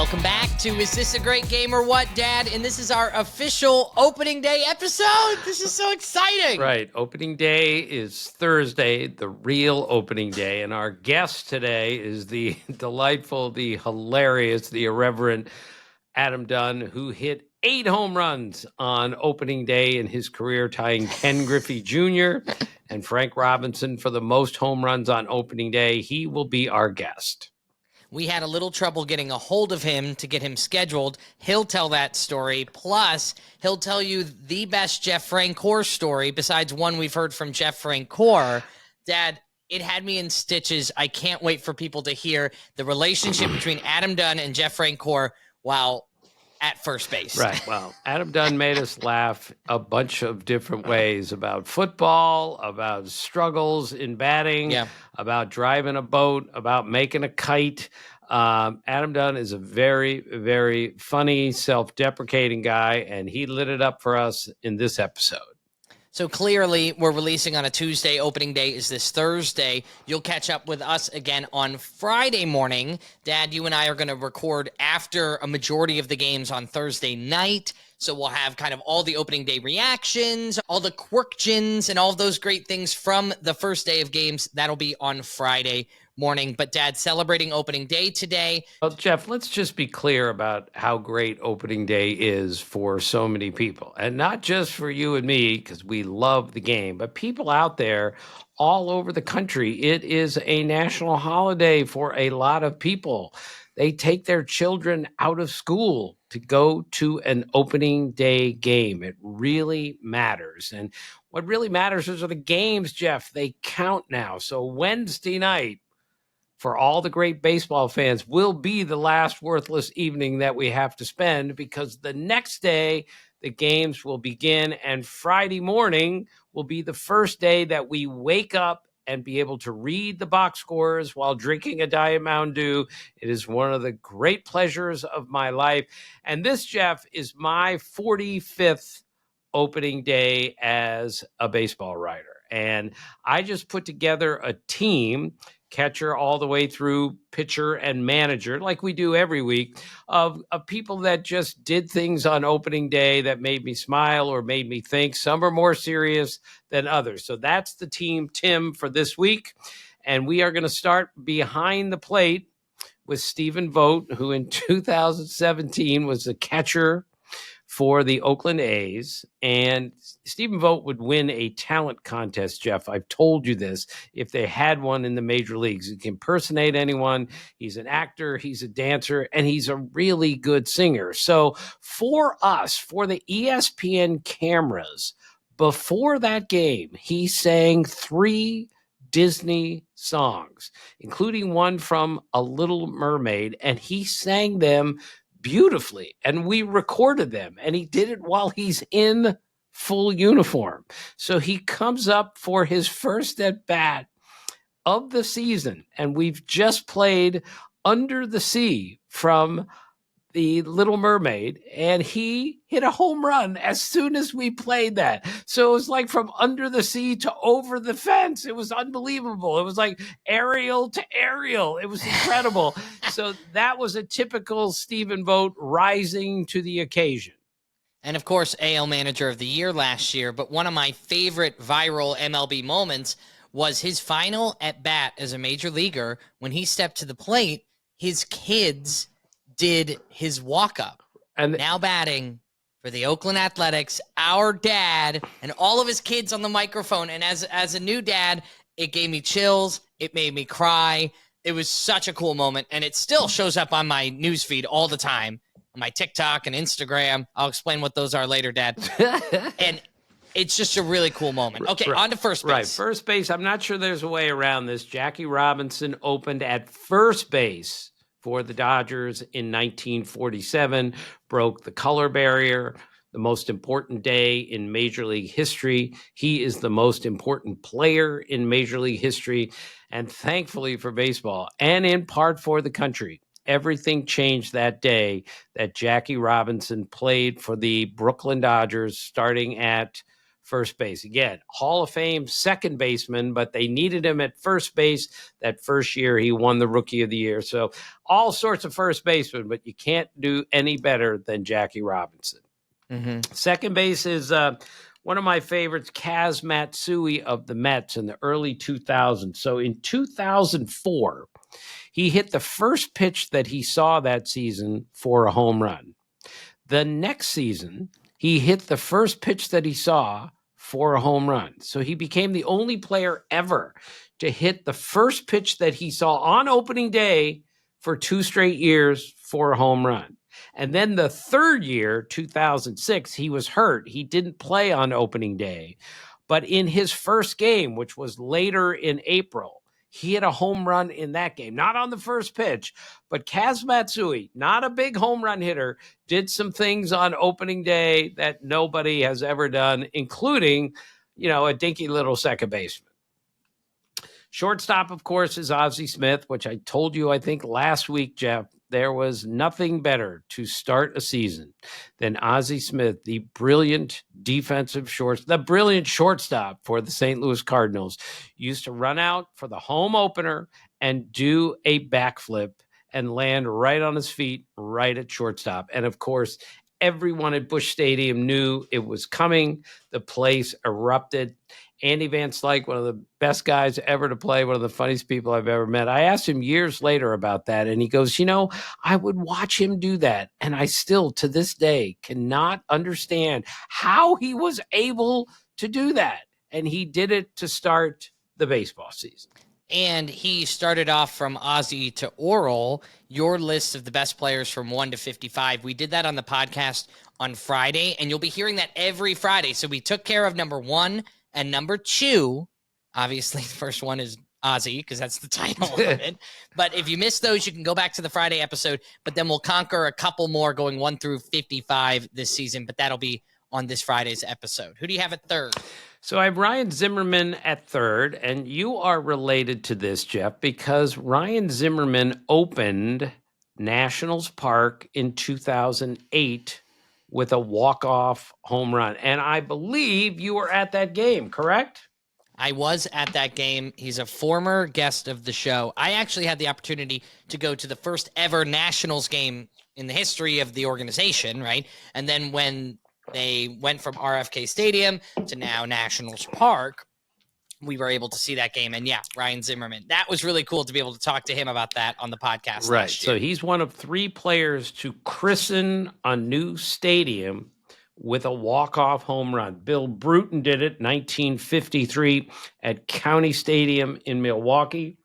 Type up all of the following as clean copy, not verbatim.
Welcome back to Is This a Great Game or What, Dad? And this is our official opening day episode. This is so exciting. Right. Opening day is Thursday, the real opening day. And our guest today is the delightful, the hilarious, the irreverent Adam Dunn, who hit 8 home runs on opening day in his career, tying Ken Griffey Jr. and Frank Robinson for the most home runs on opening day. He will be our guest. We had a little trouble getting a hold of him to get him scheduled. He'll tell that story. Plus, he'll tell you the best Jeff Francoeur story besides one we've heard from Jeff Francoeur. Dad, it had me in stitches. I can't wait for people to hear the relationship between Adam Dunn and Jeff Francoeur while at first base. Right. Well, Adam Dunn made us laugh a bunch of different ways about football, about struggles in batting, about driving a boat, about making a kite. Adam Dunn is a very, very funny, self-deprecating guy, and he lit it up for us in this episode. So clearly, we're releasing on a Tuesday. Opening day is this Thursday. You'll catch up with us again on Friday morning. Dad, you and I are going to record after a majority of the games on Thursday night. So we'll have kind of all the opening day reactions, all the Kurkjians, and all those great things from the first day of games. That'll be on Friday morning. But Dad, celebrating opening day today. Well, Jeff, let's just be clear about how great opening day is for so many people. And not just for you and me, because we love the game, but people out there all over the country. It is a national holiday for a lot of people. They take their children out of school to go to an opening day game. It really matters. And what really matters is the games, Jeff. They count now. So Wednesday night, for all the great baseball fans, will be the last worthless evening that we have to spend, because the next day the games will begin, and Friday morning will be the first day that we wake up and be able to read the box scores while drinking a Diet Mountain Dew. It is one of the great pleasures of my life. And this, Jeff, is my 45th opening day as a baseball writer. And I just put together a team, catcher all the way through pitcher and manager, like we do every week, of people that just did things on opening day that made me smile or made me think. Some are more serious than others. So that's the team, Tim, for this week. And we are going to start behind the plate with Stephen Vogt, who in 2017 was the catcher for the Oakland A's. And Stephen Vogt would win a talent contest, Jeff. I've told you this, if they had one in the major leagues. He can impersonate anyone. He's an actor, he's a dancer, and he's a really good singer. So for us, for the ESPN cameras, before that game, he sang 3 Disney songs, including one from A Little Mermaid, and he sang them beautifully, and we recorded them, and he did it while he's in full uniform. So he comes up for his first at bat of the season, and we've just played Under the Sea from The Little Mermaid, and he hit a home run as soon as we played that. So it was like from under the sea to over the fence. It was unbelievable. It was like aerial to aerial. It was incredible. So that was a typical Stephen Vogt rising to the occasion. And of course, AL Manager of the Year last year. But one of my favorite viral MLB moments was his final at bat as a major leaguer. When he stepped to the plate, his kids did his walk-up. And now batting for the Oakland Athletics, our dad, and all of his kids on the microphone. And as a new dad, it gave me chills. It made me cry. It was such a cool moment. And it still shows up on my newsfeed all the time, on my TikTok and Instagram. I'll explain what those are later, Dad. And it's just a really cool moment. Okay, on to first base. Right, first base. I'm not sure there's a way around this. Jackie Robinson opened at first base for the Dodgers in 1947, broke the color barrier, the most important day in Major League history. He is the most important player in Major League history. And thankfully for baseball, and in part for the country, everything changed that day that Jackie Robinson played for the Brooklyn Dodgers starting at first base. Again, Hall of Fame second baseman, but they needed him at first base. That first year, he won the Rookie of the Year. So all sorts of first basemen, but you can't do any better than Jackie Robinson. Mm-hmm. Second base is one of my favorites, Kaz Matsui of the Mets in the early 2000s. So in 2004, he hit the first pitch that he saw that season for a home run. The next season, he hit the first pitch that he saw for a home run. So he became the only player ever to hit the first pitch that he saw on opening day for 2 straight years for a home run. And then the third year, 2006, he was hurt. He didn't play on opening day. But in his first game, which was later in April, he hit a home run in that game, not on the first pitch, but Kaz Matsui, not a big home run hitter, did some things on opening day that nobody has ever done, including, a dinky little second baseman. Shortstop, of course, is Ozzie Smith, which I told you, I think, last week, Jeff. There was nothing better to start a season than Ozzie Smith, the brilliant shortstop for the St. Louis Cardinals, used to run out for the home opener and do a backflip and land right on his feet, right at shortstop. And of course, everyone at Busch Stadium knew it was coming. The place erupted. Andy Van Slyke, one of the best guys ever to play, one of the funniest people I've ever met. I asked him years later about that, and he goes, I would watch him do that, and I still, to this day, cannot understand how he was able to do that. And he did it to start the baseball season. And he started off from Ozzie to Oral, your list of the best players from 1 to 55. We did that on the podcast on Friday, and you'll be hearing that every Friday. So we took care of number 1 and number 2. Obviously, the first one is Ozzie because that's the title of it. But if you missed those, you can go back to the Friday episode. But then we'll conquer a couple more going 1 through 55 this season. But that'll be on this Friday's episode. Who do you have at third? So I have Ryan Zimmerman at third, and you are related to this, Jeff, because Ryan Zimmerman opened Nationals Park in 2008 with a walk-off home run. And I believe you were at that game, correct? I was at that game. He's a former guest of the show. I actually had the opportunity to go to the first ever Nationals game in the history of the organization, right? And then when they went from RFK Stadium to now Nationals Park, we were able to see that game. And yeah, Ryan Zimmerman. That was really cool to be able to talk to him about that on the podcast. Right. Last year. So he's one of 3 players to christen a new stadium with a walk-off home run. Bill Bruton did it in 1953 at County Stadium in Milwaukee.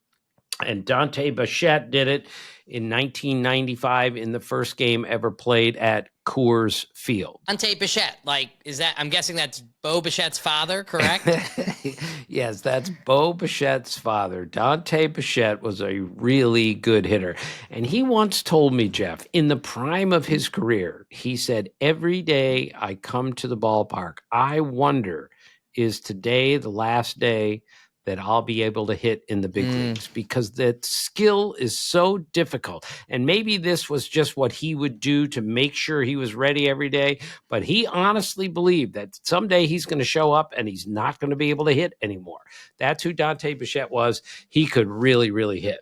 And Dante Bichette did it in 1995 in the first game ever played at Coors Field. Dante Bichette, I'm guessing that's Bo Bichette's father, correct? Yes, that's Bo Bichette's father. Dante Bichette was a really good hitter. And he once told me, Jeff, in the prime of his career, he said, every day I come to the ballpark, I wonder, is today the last day that I'll be able to hit in the big leagues, because that skill is so difficult. And maybe this was just what he would do to make sure he was ready every day. But he honestly believed that someday he's going to show up and he's not going to be able to hit anymore. That's who Dante Bichette was. He could really, really hit.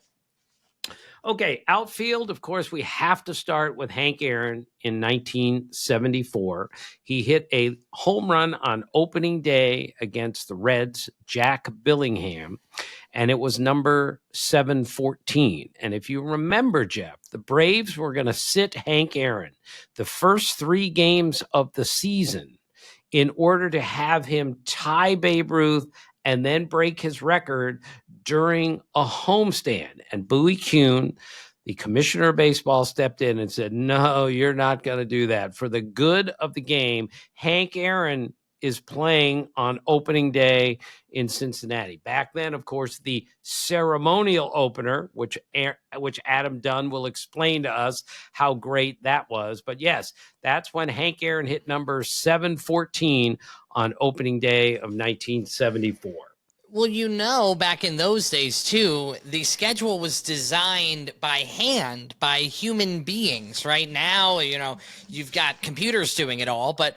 Okay, outfield, of course, we have to start with Hank Aaron in 1974. He hit a home run on opening day against the Reds, Jack Billingham, and it was number 714. And if you remember, Jeff, the Braves were going to sit Hank Aaron the first 3 games of the season in order to have him tie Babe Ruth and then break his record during a homestand. And Bowie Kuhn, the commissioner of baseball, stepped in and said, no, you're not going to do that. For the good of the game, Hank Aaron is playing on opening day in Cincinnati. Back then, of course, the ceremonial opener, which Adam Dunn will explain to us how great that was. But yes, that's when Hank Aaron hit number 714 on opening day of 1974. Well, back in those days, too, the schedule was designed by hand, by human beings. Right now, you've got computers doing it all. But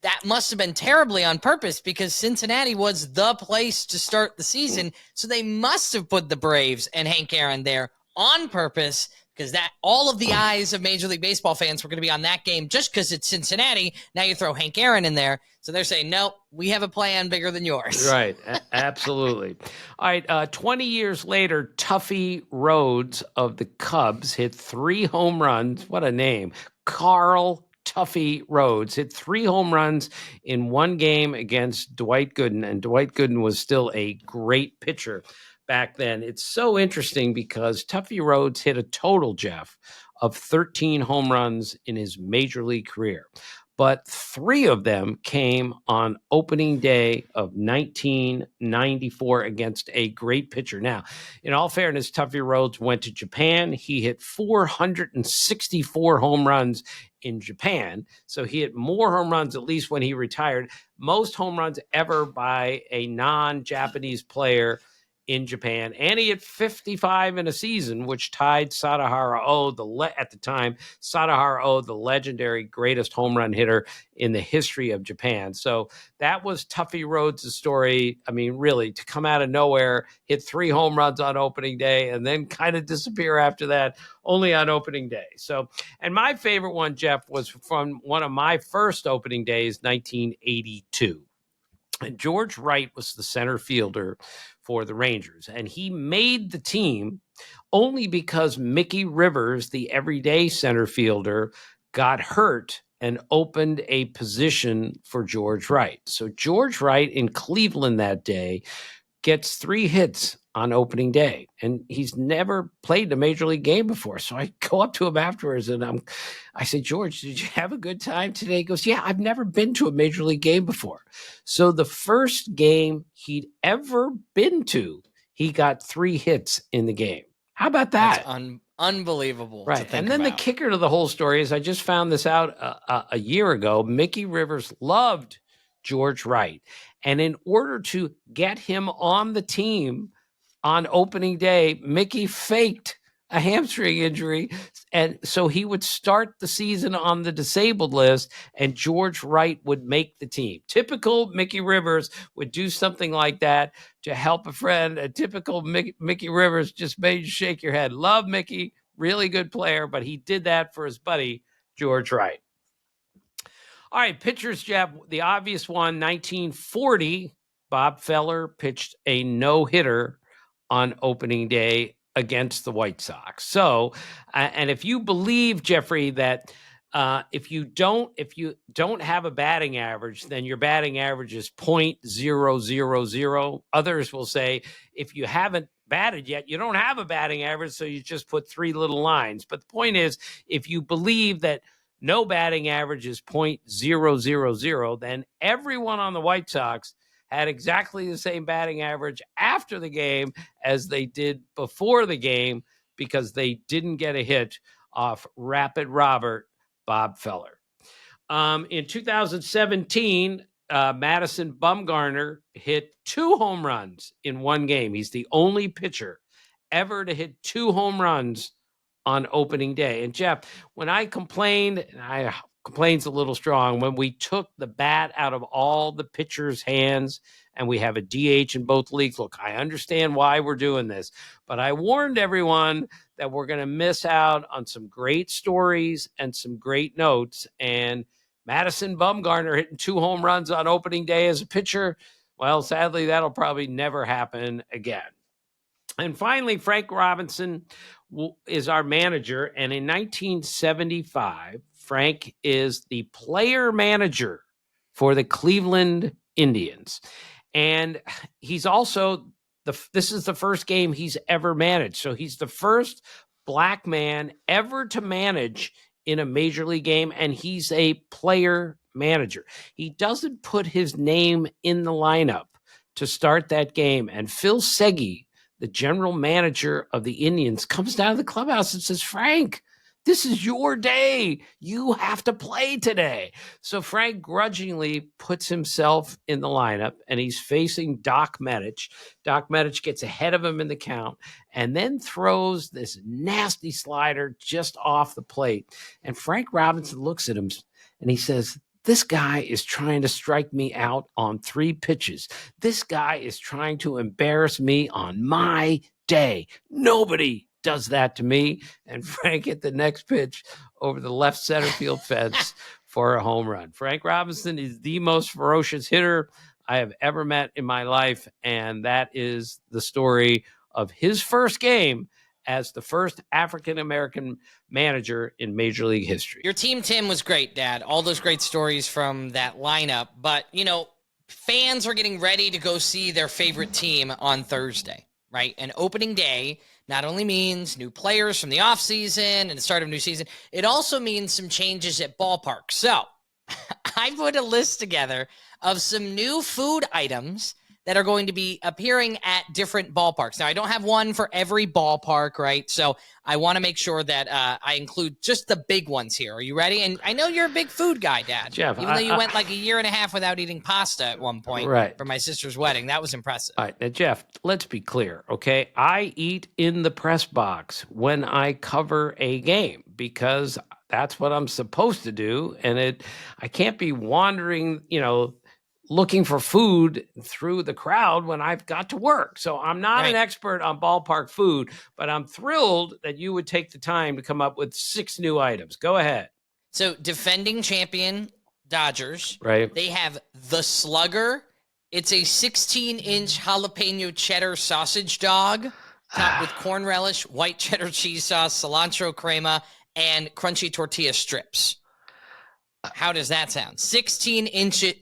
that must have been terribly on purpose because Cincinnati was the place to start the season. So they must have put the Braves and Hank Aaron there on purpose because that all of the eyes of Major League Baseball fans were going to be on that game just because it's Cincinnati. Now you throw Hank Aaron in there. So they're saying, no, we have a plan bigger than yours. Right. Absolutely. All right. 20 years later, Tuffy Rhodes of the Cubs hit 3 home runs. What a name. Carl Tuffy Rhodes hit 3 home runs in one game against Dwight Gooden. And Dwight Gooden was still a great pitcher back then. It's so interesting because Tuffy Rhodes hit a total, Jeff, of 13 home runs in his major league career. But 3 of them came on opening day of 1994 against a great pitcher. Now, in all fairness, Tuffy Rhodes went to Japan. He hit 464 home runs in Japan. So he hit more home runs, at least when he retired. Most home runs ever by a non-Japanese player in Japan, and he hit 55 in a season, which tied Sadahara Oh, at the time, Sadahara Oh, the legendary greatest home run hitter in the history of Japan. So that was Tuffy Rhodes' story. I mean, really, to come out of nowhere, hit 3 home runs on opening day, and then kind of disappear after that, only on opening day. So, and my favorite one, Jeff, was from one of my first opening days, 1982. And George Wright was the center fielder for the Rangers, and he made the team only because Mickey Rivers, the everyday center fielder, got hurt and opened a position for George Wright. So George Wright in Cleveland that day gets 3 hits on opening day, and he's never played a major league game before. So I go up to him afterwards and I say, George, did you have a good time today? He goes, yeah, I've never been to a major league game before. So the first game he'd ever been to, he got 3 hits in the game. How about that? That's unbelievable. Right. And then the kicker to the whole story is I just found this out a year ago. Mickey Rivers loved George Wright. And in order to get him on the team on opening day, Mickey faked a hamstring injury. And so he would start the season on the disabled list, and George Wright would make the team. Typical Mickey Rivers would do something like that to help a friend. A typical Mickey Rivers just made you shake your head. Love Mickey, really good player, but he did that for his buddy, George Wright. All right, pitchers, Jeff, the obvious one, 1940, Bob Feller pitched a no-hitter on opening day against the White Sox. So, and if you believe, Jeffrey, that if you don't have a batting average, then your batting average is .000. Others will say if you haven't batted yet, you don't have a batting average, so you just put 3 little lines. But the point is, if you believe that no batting average is .000, then everyone on the White Sox had exactly the same batting average after the game as they did before the game because they didn't get a hit off Rapid Robert Bob Feller. In 2017, Madison Bumgarner hit 2 home runs in one game. He's the only pitcher ever to hit 2 home runs on opening day. And Jeff, when I complained, and complain's a little strong, when we took the bat out of all the pitchers' hands and we have a DH in both leagues, look, I understand why we're doing this, but I warned everyone that we're going to miss out on some great stories and some great notes. And Madison Bumgarner hitting 2 home runs on opening day as a pitcher, well, sadly, that'll probably never happen again. And finally, Frank Robinson is our manager. And in 1975, Frank is the player manager for the Cleveland Indians. And he's also, this is the first game he's ever managed. So he's the first black man ever to manage in a major league game. And he's a player manager. He doesn't put his name in the lineup to start that game. And Phil Segui, the general manager of the Indians, comes down to the clubhouse and says, Frank, this is your day. You have to play today. So Frank grudgingly puts himself in the lineup, and he's facing Doc Medich. Doc Medich gets ahead of him in the count and then throws this nasty slider just off the plate. And Frank Robinson looks at him and he says, This guy is trying to strike me out on 3 pitches. This guy is trying to embarrass me on my day. Nobody does that to me. And Frank hit the next pitch over the left center field fence for a home run. Frank Robinson is the most ferocious hitter I have ever met in my life. And that is the story of his first game as the first African-American manager in Major League history. Your team, Tim, was great, Dad. All those great stories from that lineup. But, fans are getting ready to go see their favorite team on Thursday, right? And opening day not only means new players from the offseason and the start of a new season, it also means some changes at Ballparks. So I put a list together of some new food items that are going to be appearing at different ballparks. Now, I don't have one for every ballpark, right? So I want to make sure that I include just the big ones here. Are you ready? And I know you're a big food guy, Dad. Jeff, even though you went like a year and a half without eating pasta at one point for my sister's wedding. That was impressive. All right. Now, Jeff, let's be clear, okay? I eat in the press box when I cover a game because that's what I'm supposed to do. And I can't be wandering, looking for food through the crowd when I've got to work. So I'm not an expert on ballpark food, but I'm thrilled that you would take the time to come up with 6 new items. Go ahead. So defending champion Dodgers, right? They have the Slugger. It's a 16-inch jalapeno cheddar sausage dog topped with corn relish, white cheddar cheese sauce, cilantro crema, and crunchy tortilla strips. How does that sound? 16-inch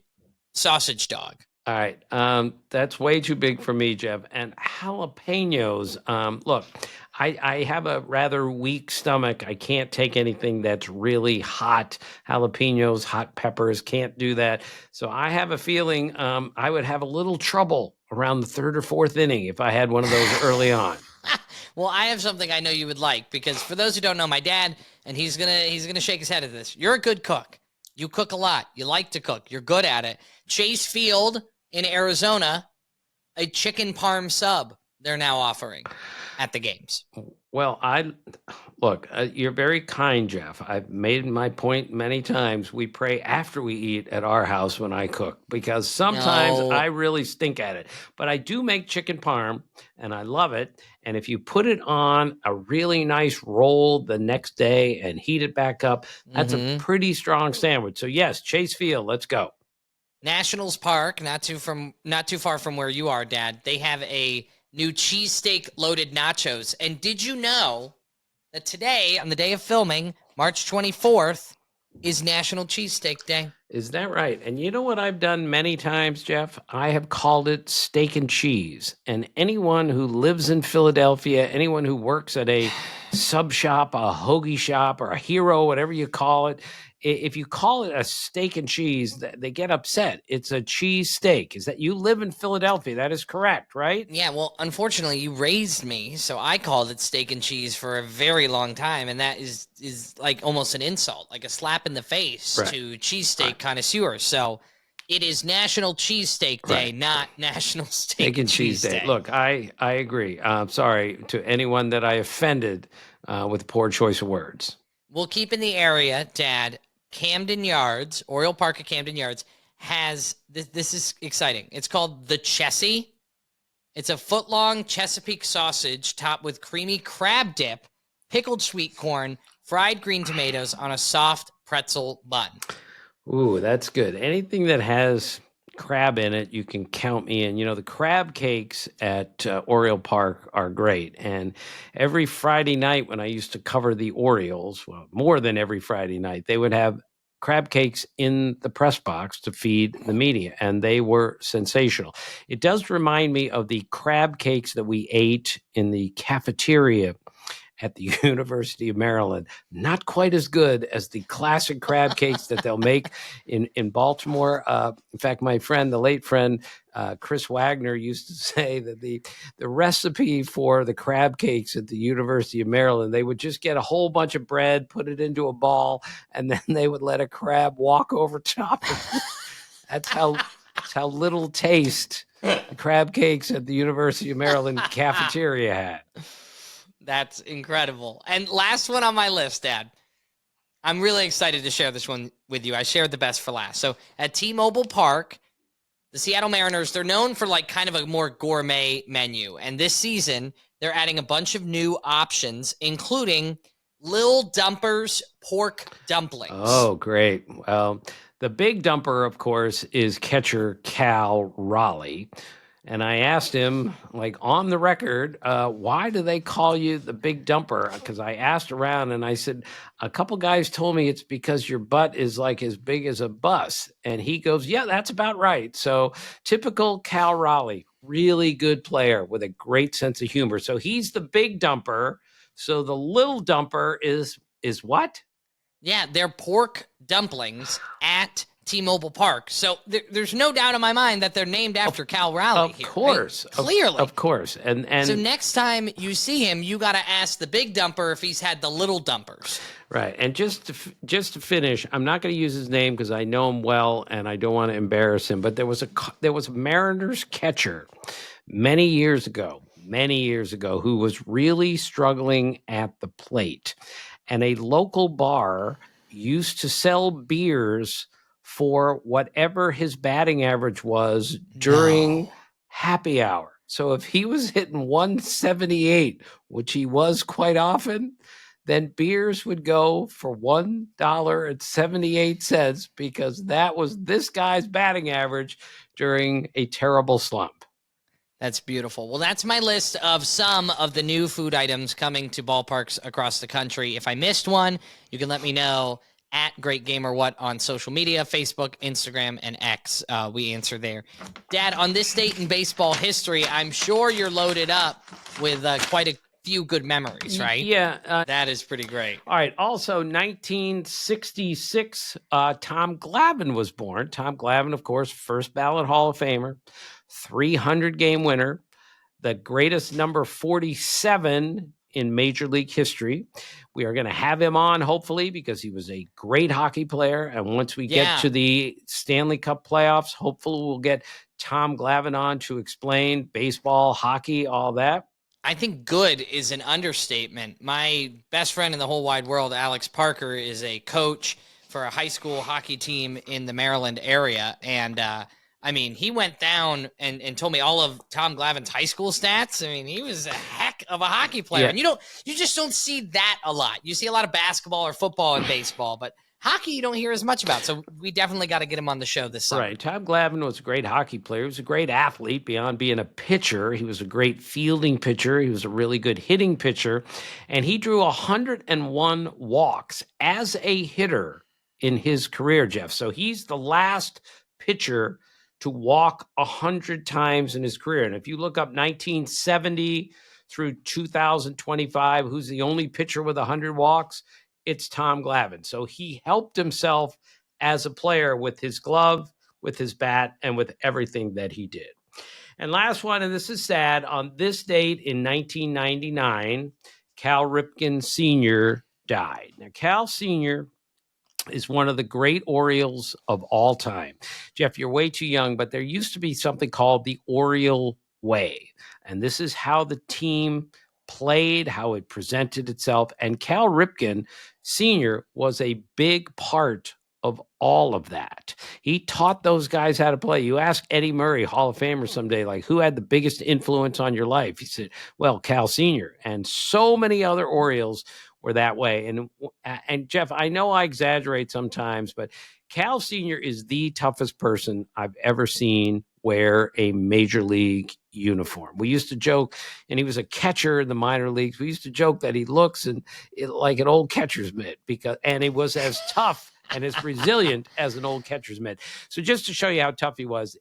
sausage dog. All right. That's way too big for me, Jeff. And jalapenos. Look, I have a rather weak stomach. I can't take anything that's really hot. Jalapenos, hot peppers, can't do that. So I have a feeling I would have a little trouble around the 3rd or 4th inning if I had one of those early on. Well, I have something I know you would like because for those who don't know, my dad, and he's gonna shake his head at this. You're a good cook. You cook a lot. You like to cook. You're good at it. Chase Field in Arizona, a chicken parm sub they're now offering at the games. Well, you're very kind, Jeff. I've made my point many times. We pray after we eat at our house when I cook because sometimes I really stink at it. But I do make chicken parm, and I love it. And if you put it on a really nice roll the next day and heat it back up, that's a pretty strong sandwich. So yes, Chase Field, let's go. Nationals Park, not too far from where you are, Dad. They have a new cheesesteak loaded nachos. And did you know that today, on the day of filming, March 24th, is National Cheesesteak Day? Is that right? And you know what I've done many times, Jeff? I have called it steak and cheese. And anyone who lives in Philadelphia, anyone who works at a sub shop, a hoagie shop, or a hero, whatever you call it, if you call it a steak and cheese, they get upset. It's a cheese steak. Is that you live in Philadelphia? That is correct, right? Yeah, well, unfortunately, you raised me, so I called it steak and cheese for a very long time, and that is like almost an insult, like a slap in the face to cheesesteak connoisseurs. So it is National Cheesesteak Day, not National Steak and Cheese Day. Look, I agree. I'm sorry to anyone that I offended with poor choice of words. We'll keep in the area, Dad. Camden Yards, Oriole Park at Camden Yards, has this is exciting. It's called the Chessie. It's a foot-long Chesapeake sausage topped with creamy crab dip, pickled sweet corn, fried green tomatoes on a soft pretzel bun. Ooh, that's good. Anything that has crab in it, you can count me in. The crab cakes at Oriole Park are great. And every Friday night when I used to cover the Orioles, well, more than every Friday night, they would have crab cakes in the press box to feed the media, and they were sensational. It does remind me of the crab cakes that we ate in the cafeteria at the University of Maryland. Not quite as good as the classic crab cakes that they'll make in Baltimore. In fact, my friend, the late friend, Chris Wagner, used to say that the recipe for the crab cakes at the University of Maryland, they would just get a whole bunch of bread, put it into a ball, and then they would let a crab walk over top of it. That's how little taste the crab cakes at the University of Maryland cafeteria had. That's incredible. And last one on my list, Dad. I'm really excited to share this one with you. I shared the best for last. So at T-Mobile Park, the Seattle Mariners, they're known for like kind of a more gourmet menu. And this season, they're adding a bunch of new options, including Lil Dumper's pork dumplings. Oh, great. Well, the big dumper, of course, is catcher Cal Raleigh. And I asked him, like on the record, why do they call you the big dumper? Because I asked around and I said, a couple guys told me it's because your butt is like as big as a bus. And he goes, yeah, that's about right. So typical Cal Raleigh, really good player with a great sense of humor. So he's the big dumper. So the little dumper is what? Yeah, they're pork dumplings at T-Mobile Park. So there's no doubt in my mind that they're named after Cal Raleigh here. Of course. Right? Clearly. Of course. And so next time you see him, you got to ask the big dumper if he's had the little dumpers. Right. And just to finish, I'm not going to use his name because I know him well and I don't want to embarrass him, but there was a Mariners catcher many years ago, who was really struggling at the plate. And a local bar used to sell beers for whatever his batting average was during happy hour. So if he was hitting 178, which he was quite often, then beers would go for $1.78 because that was this guy's batting average during a terrible slump. That's beautiful. Well, that's my list of some of the new food items coming to ballparks across the country. If I missed one, you can let me know at Great Gamer What on social media, Facebook, Instagram, and X. We answer there. Dad, on this date in baseball history, I'm sure you're loaded up with quite a few good memories, right? Yeah. That is pretty great. All right. Also, 1966, Tom Glavine was born. Tom Glavine, of course, first ballot Hall of Famer, 300-game winner, the greatest number 47 in Major League history. We are going to have him on, hopefully, because he was a great hockey player. And once we get to the Stanley Cup playoffs, hopefully we'll get Tom Glavine on to explain baseball, hockey, all that. I think good is an understatement. My best friend in the whole wide world, Alex Parker, is a coach for a high school hockey team in the Maryland area. And, I mean, he went down and told me all of Tom Glavine's high school stats. I mean, he was a heck of a hockey player. And you just don't see that a lot. You see a lot of basketball or football and baseball, but hockey you don't hear as much about. So we definitely got to get him on the show this summer. Right. Tom Glavine was a great hockey player. He was a great athlete beyond being a pitcher. He was a great fielding pitcher. He was a really good hitting pitcher. And he drew 101 walks as a hitter in his career, Jeff. So he's the last pitcher to walk 100 times in his career. And if you look up 1970 through 2025, who's the only pitcher with 100 walks? It's Tom Glavine. So he helped himself as a player with his glove, with his bat, and with everything that he did. And last one, and this is sad, on this date in 1999, Cal Ripken Sr. died. Now, Cal Sr. is one of the great Orioles of all time. Jeff, you're way too young, but there used to be something called the Oriole Way. And this is how the team played, how it presented itself. And Cal Ripken Sr. was a big part of all of that. He taught those guys how to play. You ask Eddie Murray, Hall of Famer someday, like, who had the biggest influence on your life? He said, well, Cal Sr. And so many other Orioles were that way. And Jeff, I know I exaggerate sometimes, but Cal Sr. is the toughest person I've ever seen wear a major league uniform. We used to joke, and he was a catcher in the minor leagues. We used to joke that he looks like an old catcher's mitt and he was as tough and as resilient as an old catcher's mitt. So just to show you how tough he was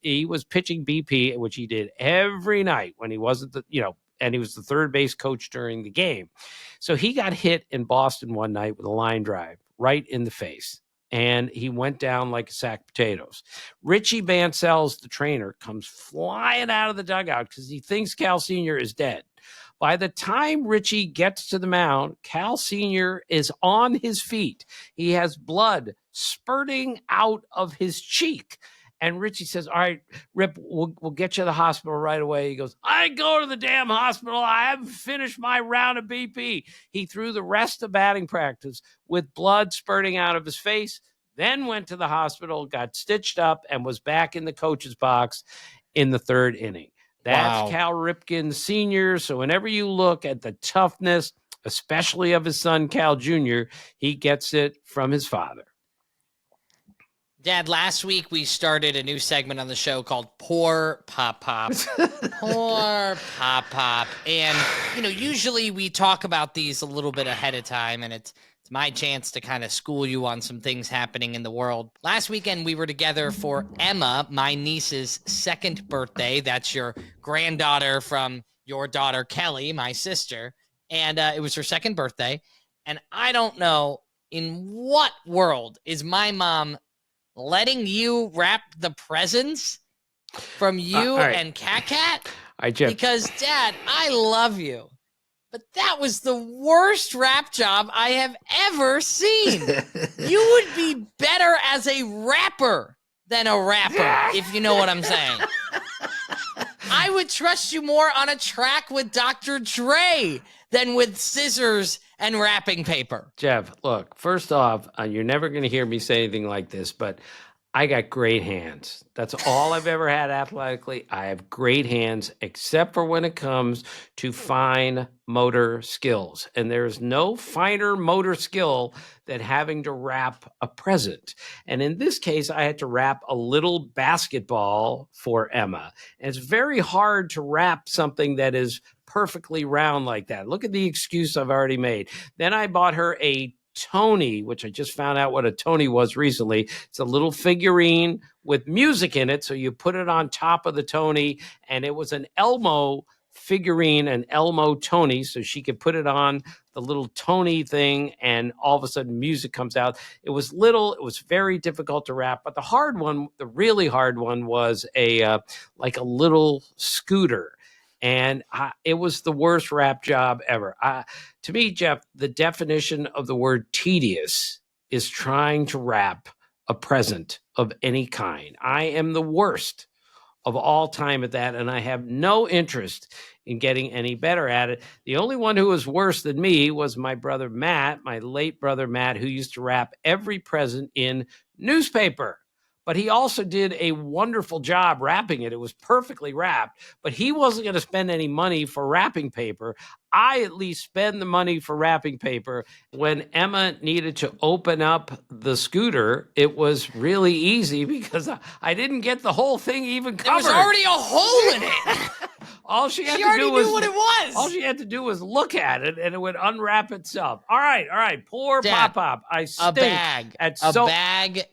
pitching BP, which he did every night when he wasn't and he was the third base coach during the game. So he got hit in Boston one night with a line drive right in the face. And he went down like a sack of potatoes. Richie Bancells, the trainer, comes flying out of the dugout because he thinks Cal Sr. is dead. By the time Richie gets to the mound, Cal Sr. is on his feet. He has blood spurting out of his cheek. And Richie says, all right, Rip, we'll get you to the hospital right away. He goes, I ain't going to the damn hospital. I haven't finished my round of BP. He threw the rest of batting practice with blood spurting out of his face, then went to the hospital, got stitched up, and was back in the coach's box in the third inning. That's Cal Ripken Sr. So whenever you look at the toughness, especially of his son, Cal Jr., he gets it from his father. Dad, last week we started a new segment on the show called Poor Pop Pop. Poor Pop Pop. And, usually we talk about these a little bit ahead of time, and it's my chance to kind of school you on some things happening in the world. Last weekend we were together for Emma, my niece's second birthday. That's your granddaughter from your daughter, Kelly, my sister. And it was her second birthday. And I don't know in what world is my mom letting you wrap the presents from you and Cat? Because, Dad, I love you, but that was the worst wrap job I have ever seen. You would be better as a rapper than a rapper, if you know what I'm saying. I would trust you more on a track with Dr. Dre than with scissors and wrapping paper. Jeff, look, first off, you're never going to hear me say anything like this, but I got great hands. That's all I've ever had athletically. I have great hands, except for when it comes to fine motor skills. And there's no finer motor skill than having to wrap a present. And in this case, I had to wrap a little basketball for Emma. And it's very hard to wrap something that is perfectly round like that. Look at the excuse I've already made. Then I bought her a Tony, which I just found out what a Tony was recently. It's a little figurine with music in it. So you put it on top of the Tony, and it was an Elmo figurine, an Elmo Tony. So she could put it on the little Tony thing, and all of a sudden music comes out. It was little, it was very difficult to wrap, but the hard one, the really hard one was like a little scooter. And it was the worst wrap job ever. To me, Jeff, the definition of the word tedious is trying to wrap a present of any kind. I am the worst of all time at that, and I have no interest in getting any better at it. The only one who was worse than me was my brother Matt, my late brother Matt, who used to wrap every present in newspaper. But he also did a wonderful job wrapping it. It was perfectly wrapped, but he wasn't going to spend any money for wrapping paper. I at least spend the money for wrapping paper. When Emma needed to open up the scooter, it was really easy because I didn't get the whole thing even covered. There was already a hole in it. All she had to do was, knew what it was. All she had to do was look at it, and it would unwrap itself. All right. Poor Dad, Pop. I stink a bag.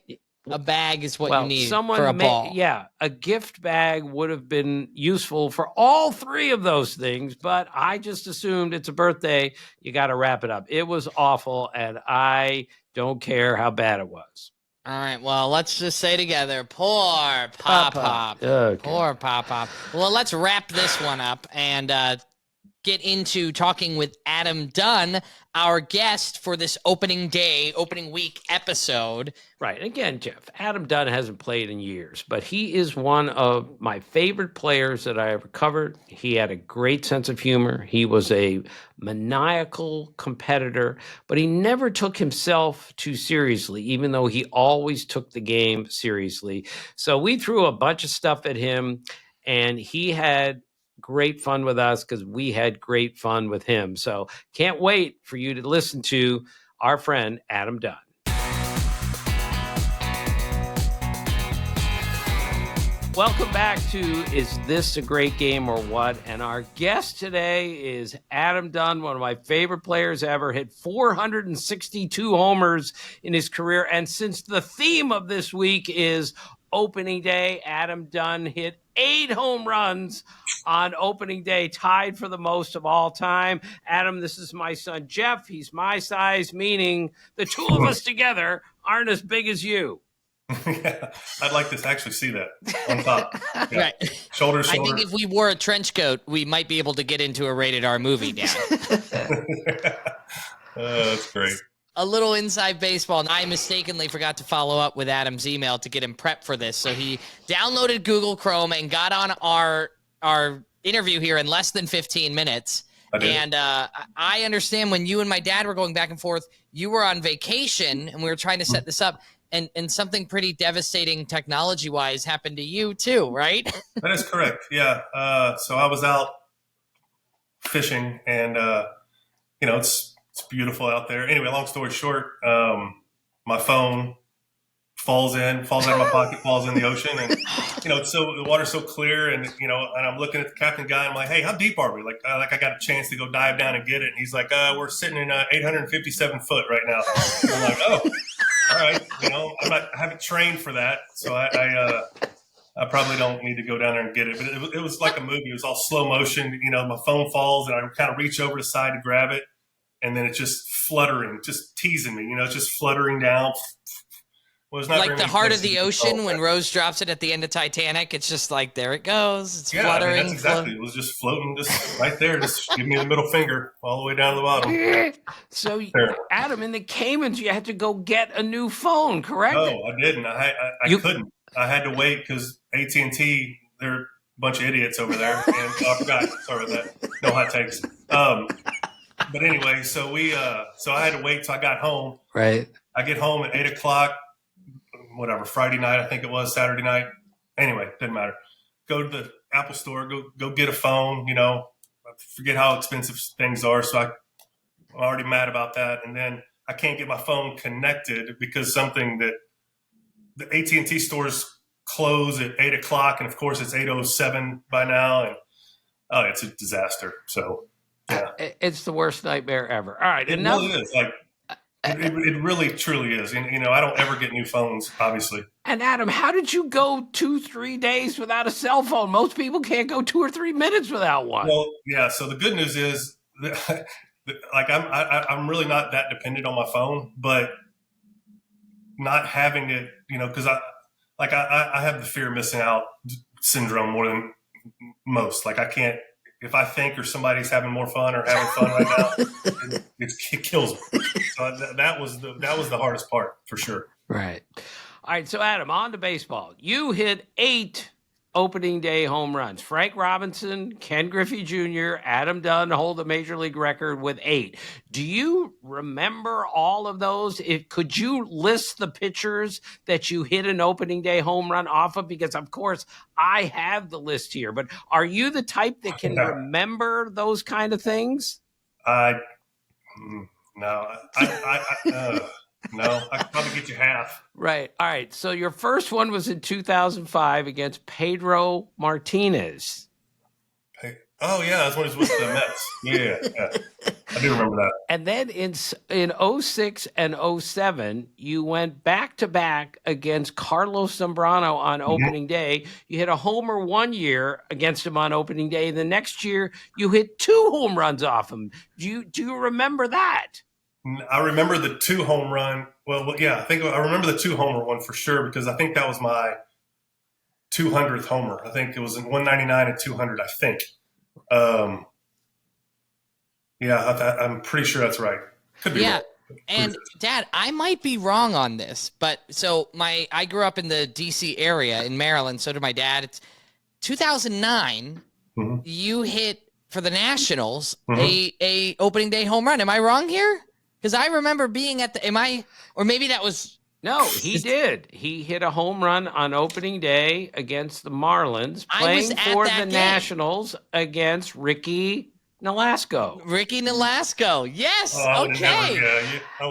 A bag is what you need for a ball. Yeah, a gift bag would have been useful for all three of those things, but I just assumed it's a birthday. You got to wrap it up. It was awful, and I don't care how bad it was. All right, well, let's just say together, poor Pop. Okay. Poor Pop. Well, let's wrap this one up and get into talking with Adam Dunn, our guest for this opening week episode. Right. Again, Jeff, Adam Dunn hasn't played in years, but he is one of my favorite players that I ever covered. He had a great sense of humor. He was a maniacal competitor, but he never took himself too seriously, even though he always took the game seriously. So we threw a bunch of stuff at him, and he had great fun with us because we had great fun with him. So can't wait for you to listen to our friend Adam Dunn. Welcome back to Is This a Great Game or What? And our guest today is Adam Dunn, one of my favorite players ever, hit 462 homers in his career. And since the theme of this week is opening day, Adam Dunn hit 8 home runs on opening day, tied for the most of all time. Adam, this is my son, Jeff. He's my size, meaning the two of us together aren't as big as you. Yeah, I'd like to actually see that on top. Yeah. Right. Shoulder. I think if we wore a trench coat, we might be able to get into a rated R movie now. That's great. a little inside baseball, and I mistakenly forgot to follow up with Adam's email to get him prepped for this. So he downloaded Google Chrome and got on our interview here in less than 15 minutes. And I understand when you and my dad were going back and forth, you were on vacation and we were trying to set this up, and something pretty devastating technology-wise happened to you too, right? That is correct. Yeah. So I was out fishing, and it's beautiful out there. Anyway, long story short, my phone falls out of my pocket, falls in the ocean, and so the water's so clear, and and I'm looking at the captain guy. I'm like, hey, how deep are we? Like I got a chance to go dive down and get it. And he's like, we're sitting in 857 foot right now. And I'm like, oh, all right. I haven't trained for that, so I probably don't need to go down there and get it. But it was like a movie. It was all slow motion. My phone falls, and I kind of reach over the side to grab it, and then it's just fluttering, just teasing me. It's just fluttering down. Well, it's not like the heart of the ocean when Rose drops it at the end of Titanic. It's just like, there it goes. It's fluttering. That's exactly. It was just floating, just right there. Just give me the middle finger all the way down to the bottom. So, Adam, in the Caymans, you had to go get a new phone, correct? No, I didn't. I couldn't. I had to wait because AT&T, they're a bunch of idiots over there. And I forgot. Sorry about that. No hot takes. But anyway, so I had to wait till I got home. Right. I get home at 8:00. Whatever, Friday night, I think it was, Saturday night. Anyway, didn't matter. Go to the Apple store, go get a phone, I forget how expensive things are. So I'm already mad about that. And then I can't get my phone connected because something that the AT&T stores close at 8:00. And of course it's 8:07 by now. And it's a disaster. So yeah. It's the worst nightmare ever. All right. It really is. Like, it really, truly is. And, I don't ever get new phones, obviously. And Adam, how did you go 2-3 days without a cell phone? Most people can't go 2 or 3 minutes without one. Well, yeah. So the good news is that, like, I'm really not that dependent on my phone, but not having it, because I have the fear of missing out syndrome more than most. Like, I can't, if I think or somebody's having more fun or having fun right now, it kills me. So that was the hardest part for sure. Right. All right. So Adam, on to baseball. You hit 8 opening day home runs. Frank Robinson, Ken Griffey Jr., Adam Dunn hold the major league record with 8. Do you remember all of those? Could you list the pitchers that you hit an opening day home run off of? Because of course I have the list here, but are you the type that can remember those kind of things? No, no, I could probably get you half. Right. All right. So your first one was in 2005 against Pedro Martinez. Oh, yeah. That's when he was with the Mets. Yeah. I do remember that. And then in 06 and 07, you went back-to-back against Carlos Zambrano on opening day. You hit a homer one year against him on opening day. The next year, you hit 2 home runs off him. Do you remember that? I remember the 2 home run. Well, yeah, I remember the 2 homer one for sure because I think that was my 200th homer. I think it was in 199 and 200, I think. I'm pretty sure that's right. Could be wrong. And Dad, I might be wrong on this, but so I grew up in the DC area in Maryland. So did my dad. It's 2009. Mm-hmm. You hit for the Nationals a opening day home run. Am I wrong here? Because I remember being at or maybe that was. No, he did. He hit a home run on opening day against the Marlins, playing for the Nationals against Ricky Nolasco. Ricky Nolasco. Yes. I would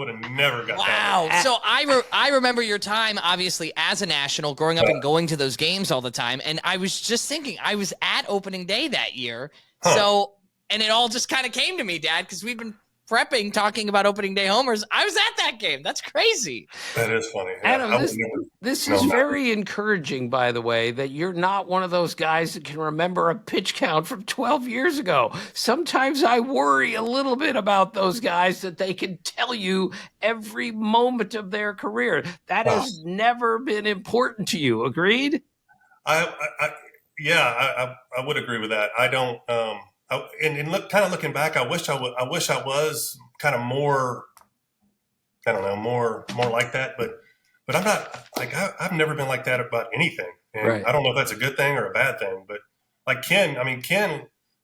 have never got that. Wow. So I remember your time, obviously, as a National, growing up and going to those games all the time. And I was just thinking, I was at opening day that year. So, and it all just kind of came to me, Dad, because we've been prepping, talking about opening day homers. I was at that game. That's crazy. That is funny. Adam, this is very encouraging, by the way, that you're not one of those guys that can remember a pitch count from 12 years ago. Sometimes I worry a little bit about those guys that they can tell you every moment of their career. That has never been important to you. Agreed? I would agree with that. I don't. Looking back, I wish I was kind of more I don't know, more like that. But I'm not like I've never been like that about anything, and Right. I don't know if that's a good thing or a bad thing. But like Ken,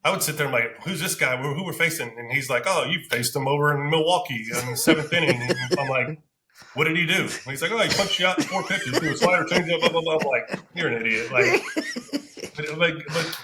I would sit there and like, who's this guy? Who we're facing? And he's like, oh, you faced him over in Milwaukee in the 7th inning. And I'm like, what did he do? And he's like, oh, he punched you out in 4 pitches, threw a slider, changed up, blah, blah, blah. I'm like, you're an idiot. But